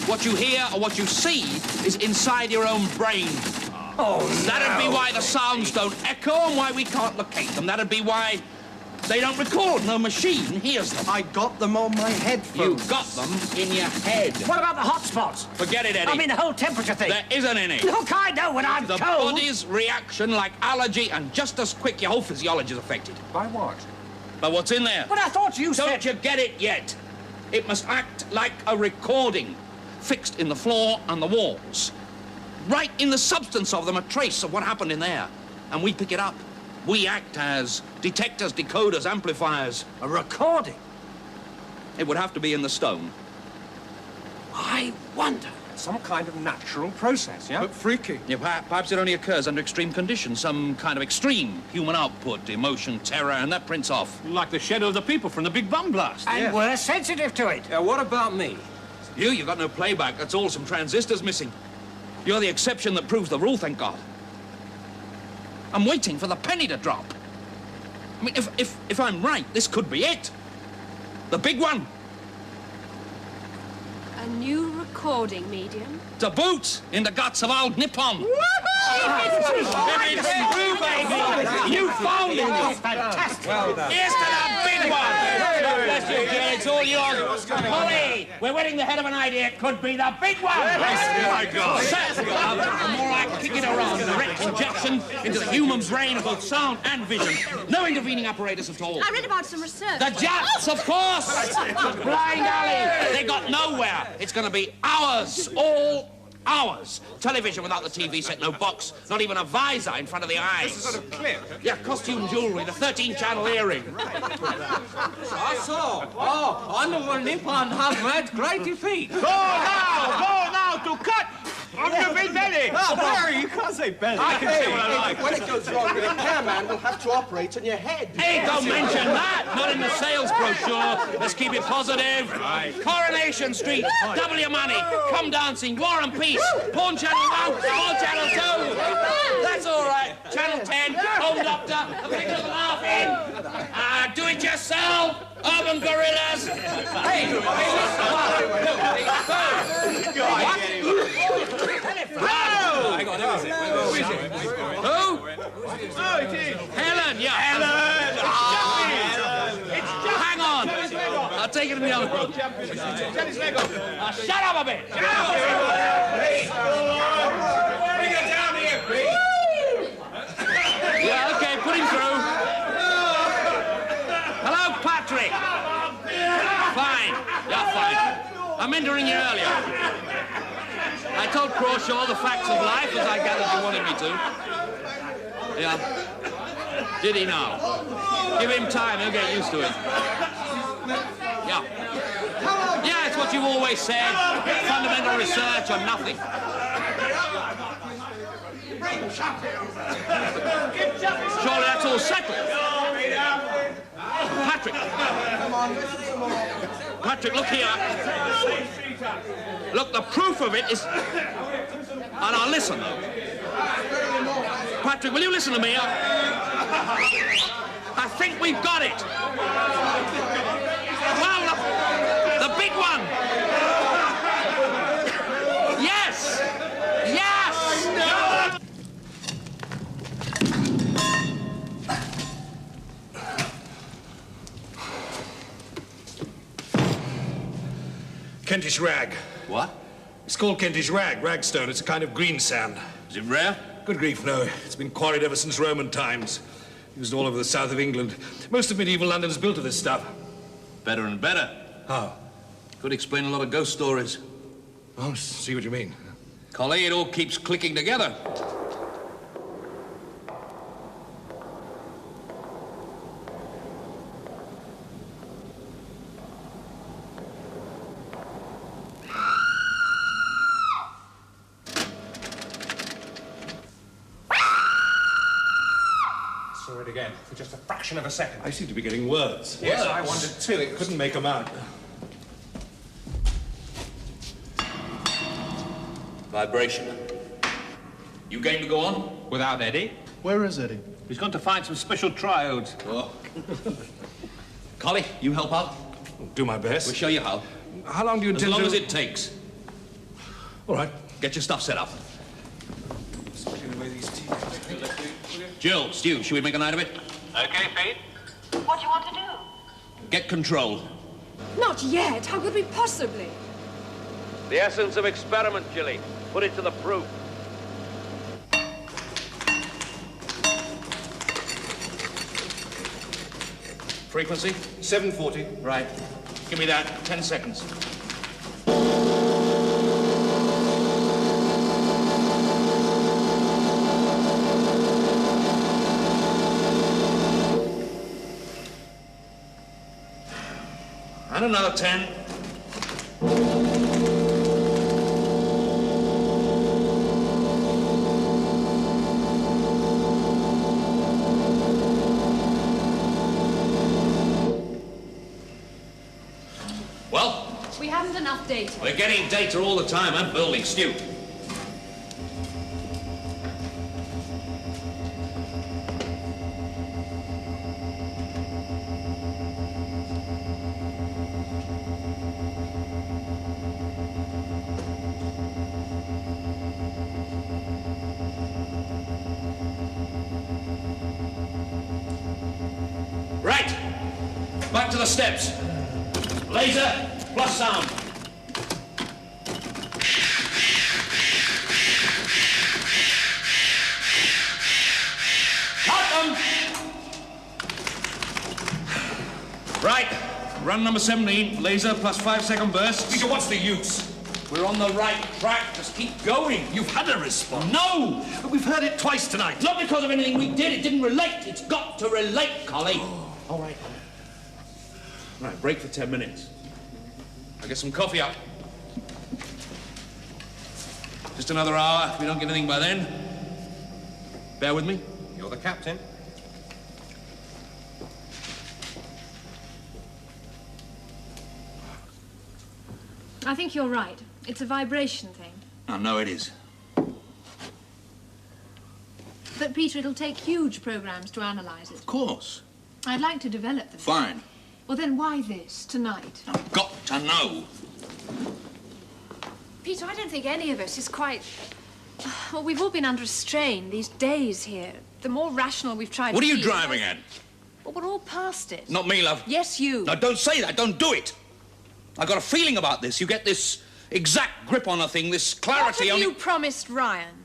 What you hear or what you see is inside your own brain. Oh, That'd be why the sounds don't echo and why we can't locate them. That'd be why they don't record. No machine hears them. I got them on my headphones. You got them in your head. What about the hot spots? Forget it, Eddie. I mean, the whole temperature thing. There isn't any. Look, I know when I'm The cold. body's reaction like allergy, and just as quick, your whole physiology is affected. By what? By what's in there. But I thought you said... Don't you get it yet? It must act like a recording, fixed in the floor and the walls. Right in the substance of them, a trace of what happened in there. And we pick it up. We act as detectors, decoders, amplifiers. A recording? It would have to be in the stone. I wonder. Some kind of natural process, yeah? But freaky. Yeah, perhaps it only occurs under extreme conditions, some kind of extreme human output, emotion, terror, and that prints off. Like the shadow of the people from the Big Bum Blast. And we're sensitive to it. What about me? You got no playback. That's all. Some transistors missing. You're the exception that proves the rule, thank God. I'm waiting for the penny to drop. I mean, if I'm right, this could be it. The big one. A new recording medium? To boot in the guts of old Nippon. It's true, baby. You found it. It's fantastic. Well done. Here's to the big one. God bless you, Jill. It's all yours. Polly, we're winning the head of an idea. It could be the big one. My God. The more I kick it around, direct injection into the human brain of both sound and vision. No intervening apparatus at all. I read about some research. The Japs, of course! The blind alley! They got nowhere. It's going to be ours, all ours. Television without the TV set, no box, not even a visor in front of the eyes. This is sort of clip. Yeah, costume jewelry, the 13-channel earring. I saw. Oh, Honorable Nippon have made great defeat. Go now to cut on your big belly. Oh, Barry, you can't say belly. I can say what I like. When it goes wrong, the repairman will have to operate on your head. Hey, don't mention that! Not in the sales brochure. Let's keep it positive. Coronation Street, double your money. Come dancing, War and Peace. Porn Channel 1, Porn Channel 2. That's all right. Channel 10, Home Doctor, a big little laugh in. Do it yourself. Urban Gorillas. Hey, Hang on, who is it? Who is it? Who? Oh, it is. Helen, yeah. Helen! Hang on. I'll take it in the other room. Get his leg off. Shut up a bit. Bring it down here, Pete. Yeah, okay, put him through. Hello, Patrick. Fine. Yeah, fine. I meant to ring you earlier. I told Crawshaw the facts of life, as I gathered you wanted me to. Yeah. Did he now? Give him time, he'll get used to it. Yeah. Yeah, it's what you've always said. Fundamental research or nothing. Surely that's all settled. Patrick. Patrick, look here. Look, the proof of it is... And now listen. Patrick, will you listen to me? I think we've got it. Well, the big one. Yes! Yes! Kentish rag. What? It's called Kentish rag, ragstone. It's a kind of green sand. Is it rare? Good grief, no. It's been quarried ever since Roman times. Used all over the south of England. Most of medieval London is built of this stuff. Better and better. How? Could explain a lot of ghost stories. Oh, see what you mean. Collie, it all keeps clicking together. Saw it again for just a fraction of a second. I seem to be getting words. Yes, I wondered too. It Couldn't make them out. Vibration. You game to go on? Without Eddie. Where is Eddie? He's gone to find some special triodes. Oh. Collie, you help out? Do my best. We'll show you how. How long do you As intend long to... as it takes. All right. Get your stuff set up. Jill, Stu, should we make a night of it? Okay, Pete. What do you want to do? Get control. Not yet. How could we possibly? The essence of experiment, Jilly. Put it to the proof. Frequency? 740. Right. Give me that. 10 seconds. And another 10. Well, We haven't enough data. we're getting data all the time. I'm building. Stu. Back to the steps. Laser plus sound. Cut them! Right. Run number 17. Laser plus 5-second bursts. Peter, what's the use? We're on the right track. Just keep going. You've had a response. No! But we've heard it twice tonight. Not because of anything we did. It didn't relate. It's got to relate, Collie. All right. Right, break for 10 minutes. I'll get some coffee up. Just another hour. If we don't get anything by then, bear with me. You're the captain. I think you're right. It's a vibration thing. I know it is. But, Peter, it'll take huge programs to analyze it. Of course. I'd like to develop them. Fine. Well, then why this, tonight? I've got to know. Peter, I don't think any of us is quite... Well, we've all been under a strain these days here. The more rational we've tried to What are you be, driving at? Well, we're all past it. Not me, love. Yes, you. No, don't say that. Don't do it. I've got a feeling about this. You get this exact grip on a thing, this clarity What on have it. you promised Ryan?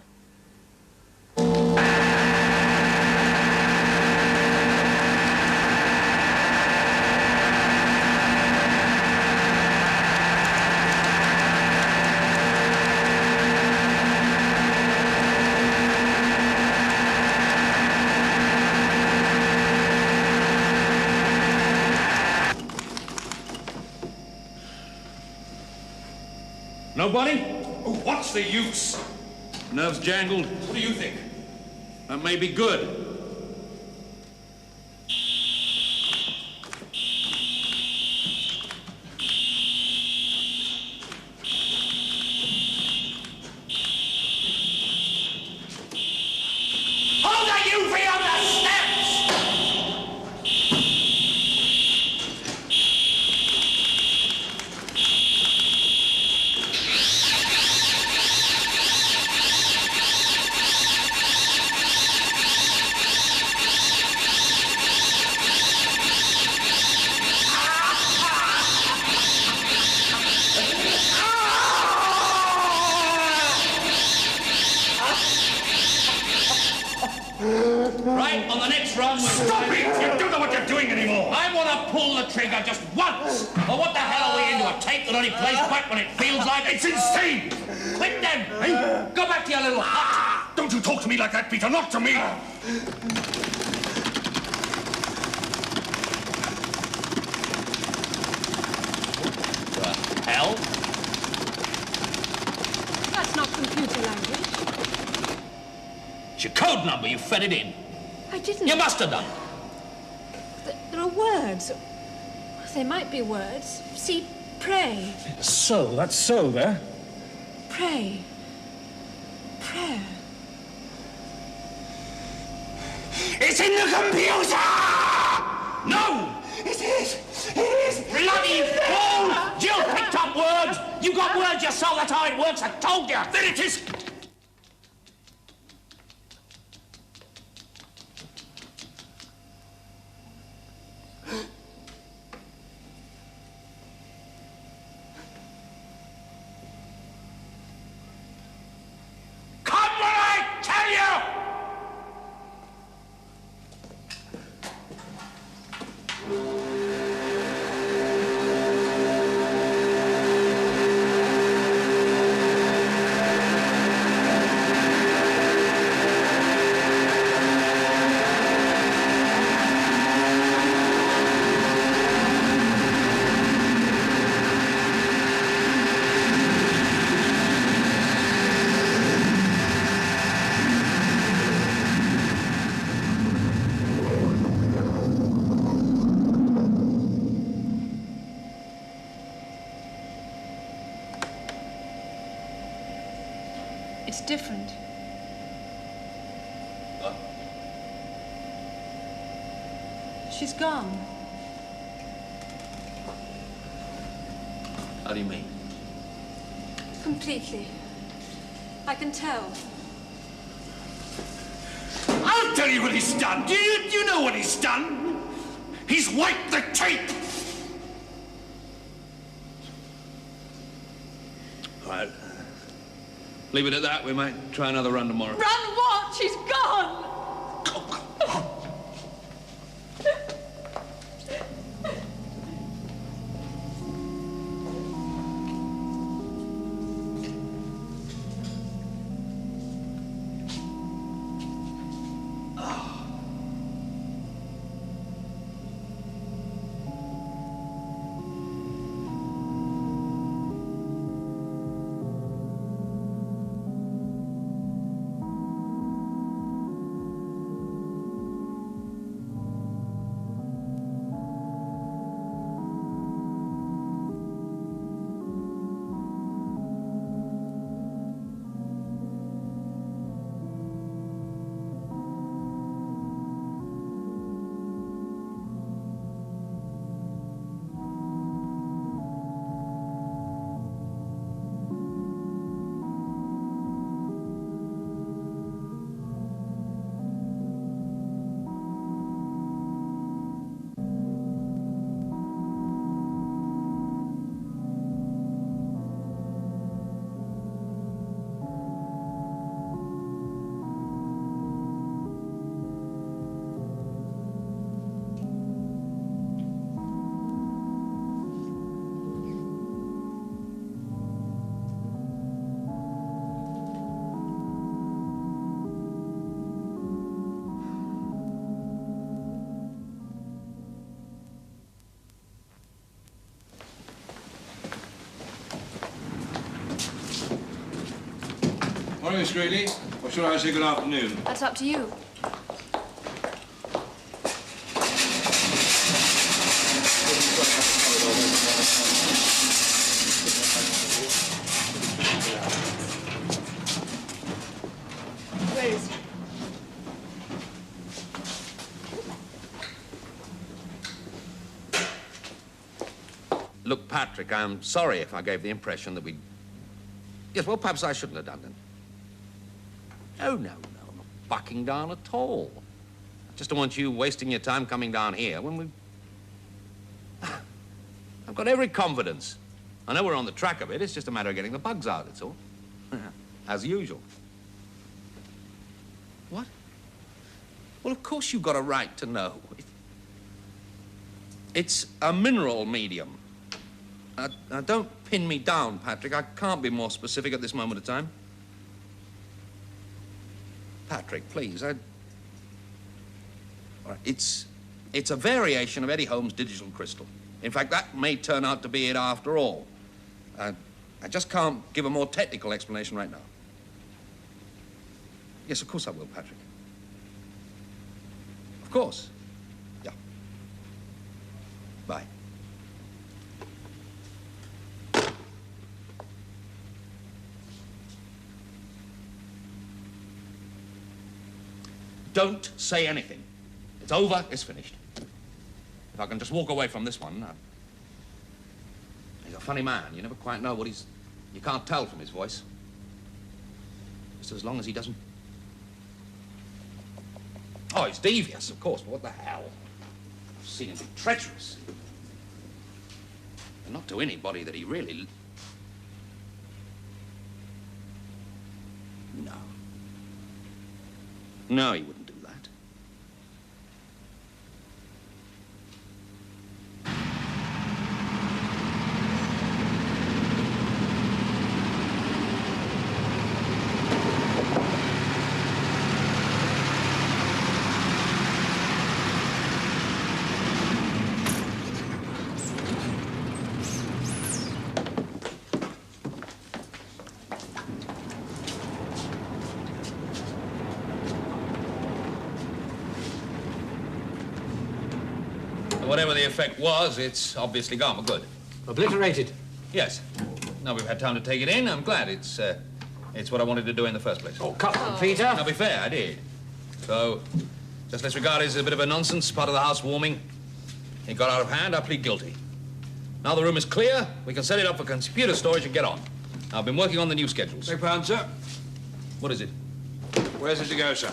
Nobody? Oh, what's the use? Nerves jangled. What do you think? That may be good. Hold that UV on the steps! Right, on the next run, we'll... Stop it! You don't know what you're doing anymore. I want to pull the trigger just once. Or what the hell are we into? A tape that only plays back when it feels like it? It's insane! Quit then! Hey, go back to your little hut. Don't you talk to me like that, Peter. Not to me. The hell? That's not computer language. It's your code number. You fed it in. I didn't. You must have done. There are words. There might be words. See, pray. So, that's so there. Pray. Prayer. It's in the computer! No! It is! It is! Bloody fool! Jill picked up words! You got words yourself, that's how it works, I told you! Then it is! Come when I tell you! It's different. What? She's gone. How do you mean? Completely. I can tell. I'll tell you what he's done. Do you know what he's done? He's wiped the tape! All right. Leave it at that. We might try another run tomorrow. Run what? She's gone! Morning, Miss Greeley. Or should I say good afternoon? That's up to you. Where is he? Look, Patrick, I'm sorry if I gave the impression that we'd... Yes, well, perhaps I shouldn't have done it. No, I'm not bucking down at all. I just don't want you wasting your time coming down here when we... I've got every confidence. I know we're on the track of it. It's just a matter of getting the bugs out, that's all. As usual. What? Well, of course you've got a right to know. It's a mineral medium. Don't pin me down, Patrick. I can't be more specific at this moment of time. Patrick, please, All right, it's a variation of Eddie Holmes' digital crystal. In fact, that may turn out to be it after all. I just can't give a more technical explanation right now. Yes, of course I will, Patrick. Of course. Yeah. Bye. Don't say anything. It's over, it's finished. If I can just walk away from this one. He's a funny man. You never quite know what he's... You can't tell from his voice. Just as long as he doesn't... Oh, he's devious, of course, but what the hell? I've seen him be treacherous. And not to anybody that he really... No. No, he wouldn't do that. Whatever the effect was, it's obviously gone for good. Obliterated? Yes. Now we've had time to take it in. I'm glad. It's what I wanted to do in the first place. Oh, come on, Peter. Now, be fair, I did. So, just let's regard it as a bit of a nonsense, part of the housewarming. It got out of hand, I plead guilty. Now the room is clear, we can set it up for computer storage and get on. Now, I've been working on the new schedules. Beg pardon, sir? What is it? Where's it to go, sir?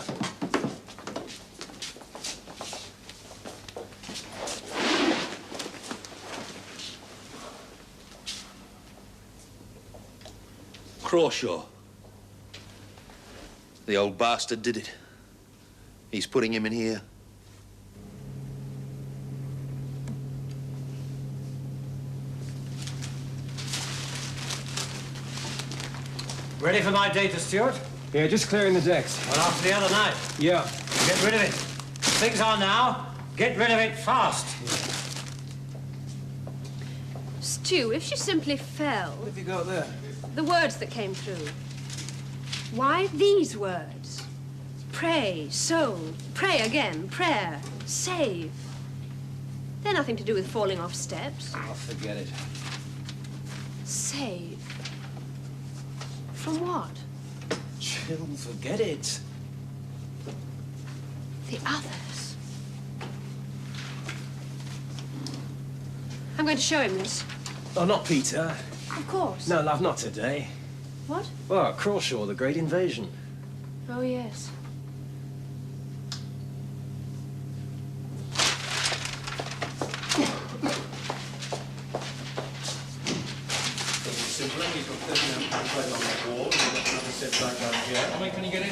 Crawshaw. The old bastard did it. He's putting him in here. Ready for my data, Stuart? Yeah, just clearing the decks. Well, after the other night. Yeah. Get rid of it. Things are now. Get rid of it fast. Stu, if she simply fell... What have you got there? The words that came through. Why these words? Pray, soul, pray again, prayer, save. They're nothing to do with falling off steps. Oh, forget it. Save. From what? Jill, forget it. The others. I'm going to show him this. Oh, not Peter. Of course. No, love, not today. What? Well, Crawshaw, the Great Invasion. Oh, yes. How many can you get in?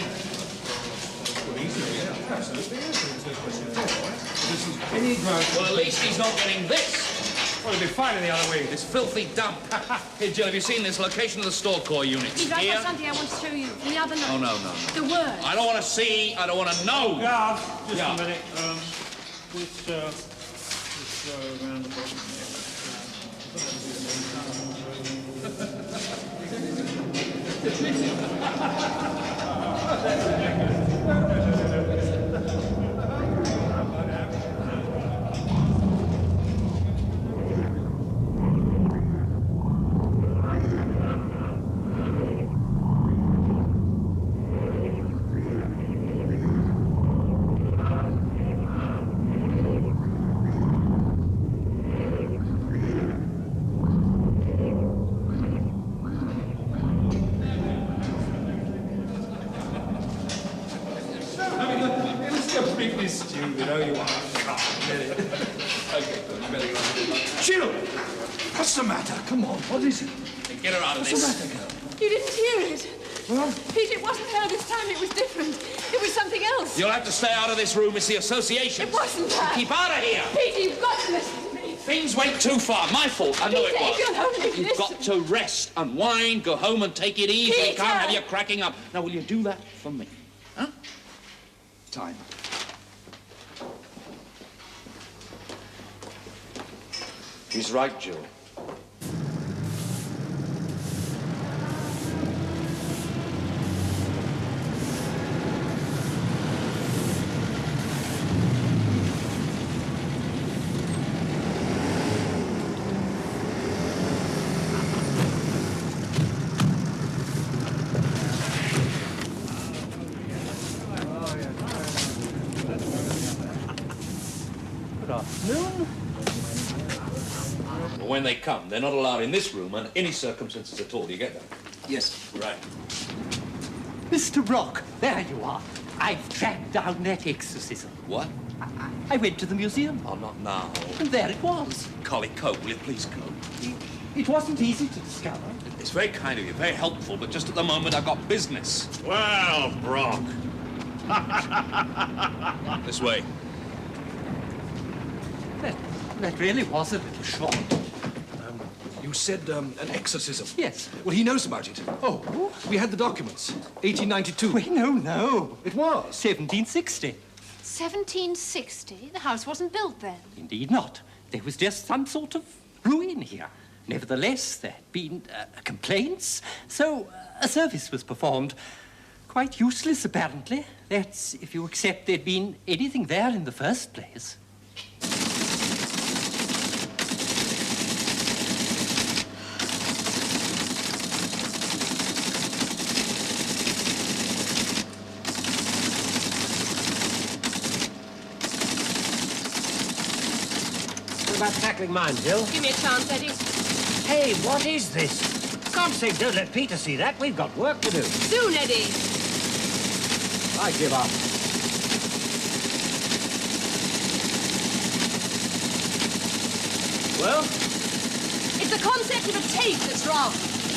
Easily, yeah. Absolutely, well, at least he's not getting this. Well, he'll be fine in the other wing. This filthy dump. Here, Jill, have you seen this location of the store core units? He's right Here? by something I want to show you. The other night. Oh, no. The word. I don't want to see. I don't want to know. Yeah, just Yeah. a minute. This round the bottom Jill! What's the matter? Come on, what is it? Get her out of What's this. the matter, girl? You didn't hear it. Pete, it wasn't her this time. It was different. It was something else. You'll have to stay out of this room. It's the association. It wasn't her. Keep out of here. Pete, you've got to listen to me. Things went too far. My fault. I know it Peter, was. if you'll only You've got to rest, unwind, go home and take it easy. Peter! Can't have you cracking up. Now, will you do that for me? Huh? Time. He's right, Jill. Good afternoon. Well, when they come, they're not allowed in this room under any circumstances at all. Do you get that? Yes. Right. Mr. Rock, there you are. I've tracked down that exorcism. What? I went to the museum. Oh, not now. And there it was. Collie, Cope, will you please go? It wasn't easy to discover. It's very kind of you, very helpful, but just at the moment I've got business. Well, Brock. This way. That really was a little short. You said an exorcism? Yes. Well, he knows about it. Oh, we had the documents. 1892. Wait, no. It was. 1760. 1760? The house wasn't built then. Indeed not. There was just some sort of ruin here. Nevertheless, there had been complaints, so a service was performed. Quite useless, apparently. That's if you accept there'd been anything there in the first place. What about tackling mine, Jill? Give me a chance, Eddie. Hey, what is this? God's sake, don't let Peter see that. We've got work to do. Soon, Eddie. I give up. Well? It's the concept of a tape that's wrong.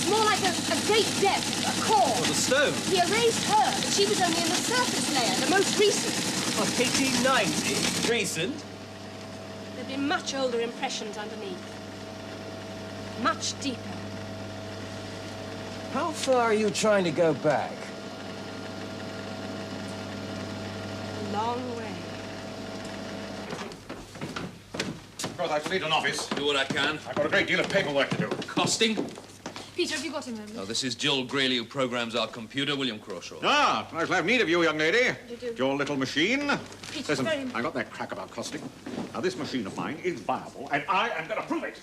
more like a great depth, a core. Or the stone. He erased her, but she was only in the surface layer, the most recent. 1890? Recent? There'd be much older impressions underneath. Much deeper. How far are you trying to go back? A long way. Of course, I still need an office. Do what I can. I've got a great deal of paperwork to do. Costing? Peter, have you got a moment? No, this is Jill Greeley, who programs our computer, William Crawshaw. Ah, I shall have need of you, young lady. You do. Your little machine. Peter, Listen, very... I got that crack about costing. Now, this machine of mine is viable, and I am going to prove it.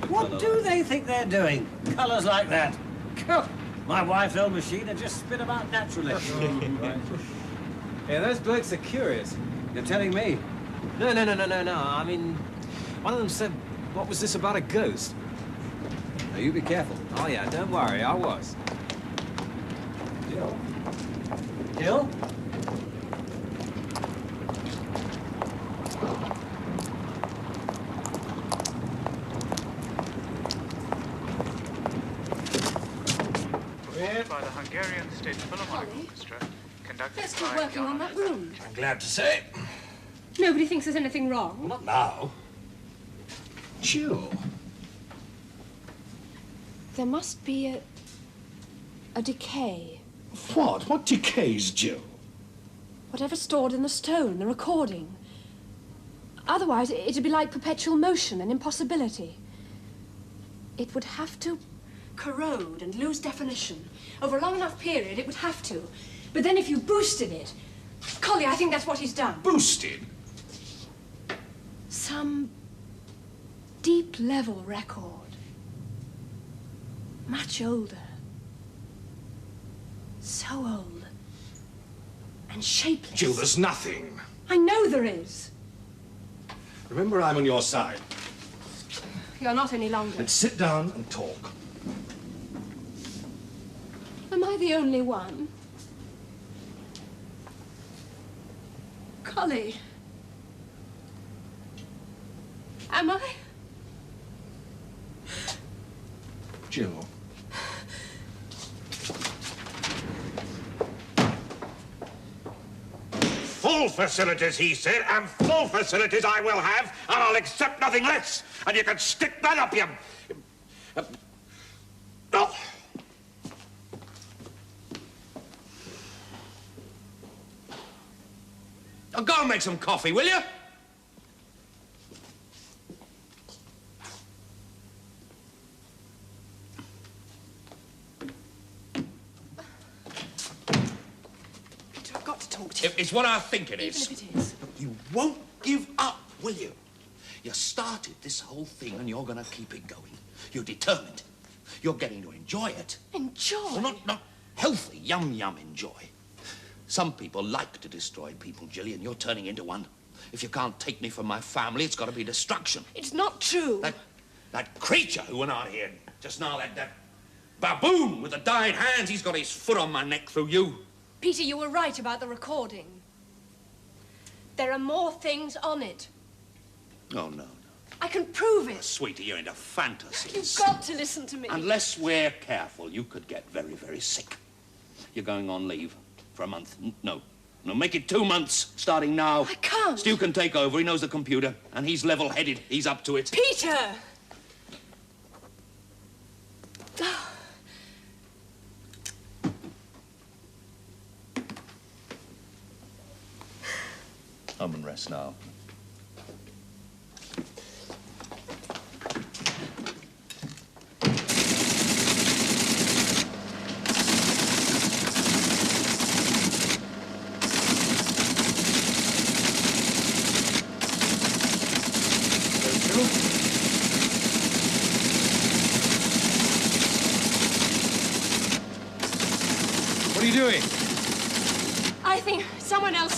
What do they think they're doing? Colours like that. My wife's old machine had just spit about naturally. Yeah, those blokes are curious. You're telling me? No. I mean, one of them said, what was this about a ghost? Now, you be careful. Oh, yeah, don't worry, I was. Jill? Jill? By the Hungarian State Philharmonic Orchestra, conducted They're still by working on that room. I'm glad to say. Nobody thinks there's anything wrong. Not now. Jill. There must be a decay. What? What decays, Jill? Whatever's stored in the stone, the recording. Otherwise, it'd be like perpetual motion, an impossibility. It would have to corrode and lose definition. Over a long enough period, it would have to. But then if you boosted it... Collier, I think that's what he's done. Boosted? Some deep-level record. Much older. So old. And shapeless. Jill, there's nothing. I know there is. Remember, I'm on your side. You're not any longer. Let's sit down and talk. Am I the only one? Collie. Am I? Jill. Full facilities, he said, and full facilities I will have, and I'll accept nothing less. And you can stick that up, you... Oh. Oh, go and make some coffee, will you? Peter, I've got to talk to you. It's what I think it is. Even if it is. You won't give up, will you? You started this whole thing and you're going to keep it going. You're determined. You're getting to enjoy it. Enjoy? Well, not healthy, yum enjoy. Some people like to destroy people, Gillian. You're turning into one. If you can't take me from my family, it's got to be destruction. It's not true. That creature who went out here just now, that baboon with the dyed hands, he's got his foot on my neck through you. Peter, you were right about the recording. There are more things on it. Oh, no. I can prove it. Sweetie, you're into fantasies. You've got to listen to me. Unless we're careful, you could get very, very sick. You're going on leave for a month. No, make it 2 months, starting now. I can't. Stu can take over. He knows the computer, and he's level-headed. He's up to it. Peter! Home and rest now. What are you doing? I think someone else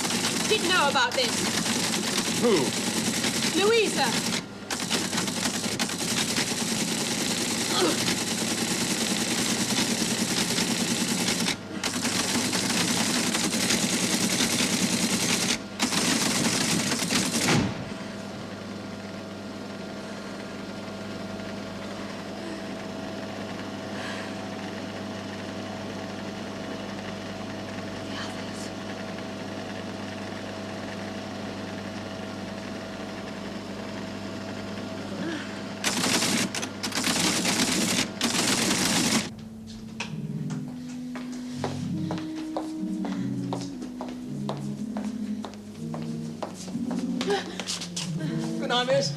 did know about this. Who? Louisa. Good night, miss.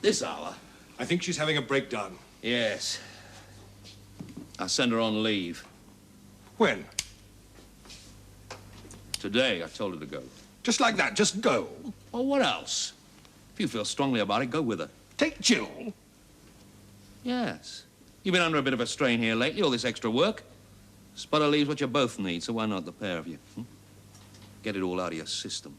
This hour? I think she's having a breakdown. Yes. I sent her on leave. When? Today, I told her to go. Just like that, just go? Well, what else? If you feel strongly about it, go with her. Take Jill? Yes. You've been under a bit of a strain here lately, all this extra work. Sputter leaves what you both need, so why not the pair of you? Get it all out of your system.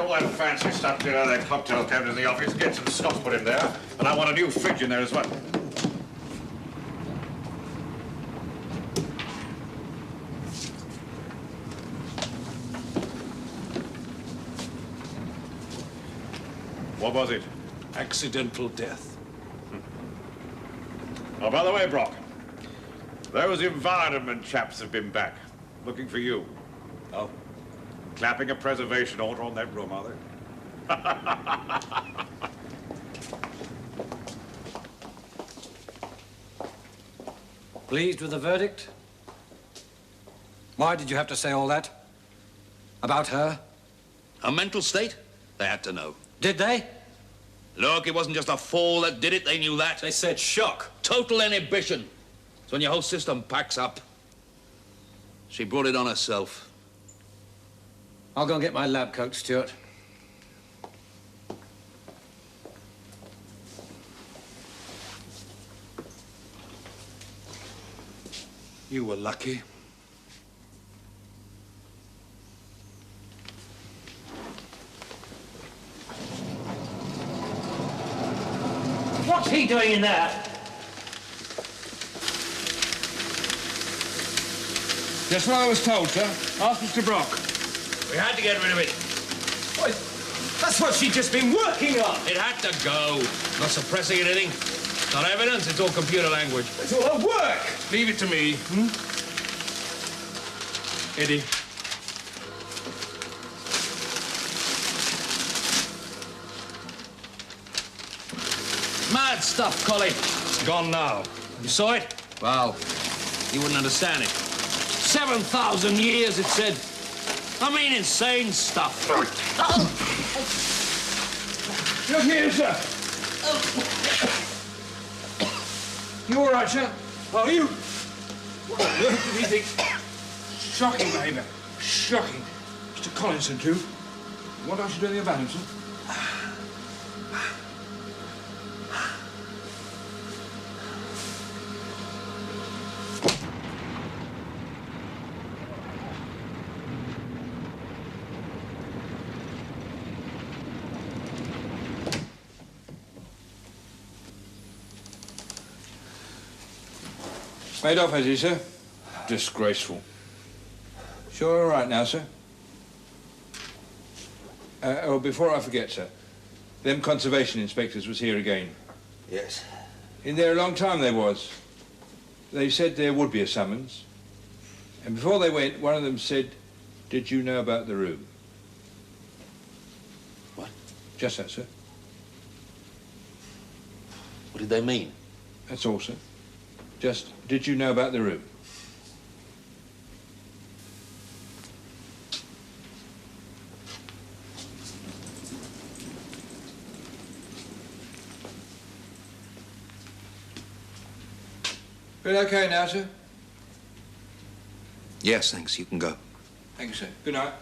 all that fancy stuff, you know, that cocktail cabinet in the office. Get some scotch put in there. And I want a new fridge in there as well. What was it? Accidental death. Oh, by the way, Brock, those environment chaps have been back, looking for you. Oh? Clapping a preservation order on that room, are they? Pleased with the verdict? Why did you have to say all that? About her? Her mental state? They had to know. Did they? Look, it wasn't just a fall that did it. They knew that. They said shock. Total inhibition. It's when your whole system packs up. She brought it on herself. I'll go and get my lab coat, Stuart. You were lucky. What's he doing in there? Just what I was told, sir. Ask Mr. Brock. We had to get rid of it. What? That's what she'd just been working on. It had to go. Not suppressing anything. Not evidence, it's all computer language. It's all her work. Leave it to me. Eddie. Mad stuff, Collie. It's gone now. You saw it? Well, you wouldn't understand it. 7,000 years, it said. I mean, insane stuff. Look here, sir. You all right, sir? Are you? What on earth did he think? Shocking behaviour. Shocking. Mr. Collinson, too. What I should do about him, sir? Made off, has he, sir? Disgraceful. Sure, all right now, sir? Oh, before I forget, sir. Them conservation inspectors was here again. Yes. In there a long time they was. They said there would be a summons. And before they went, one of them said, "Did you know about the room?" What? Just that, sir. What did they mean? That's all, sir. Just, did you know about the room? Feel okay now, sir? Yes, thanks. You can go. Thank you, sir. Good night.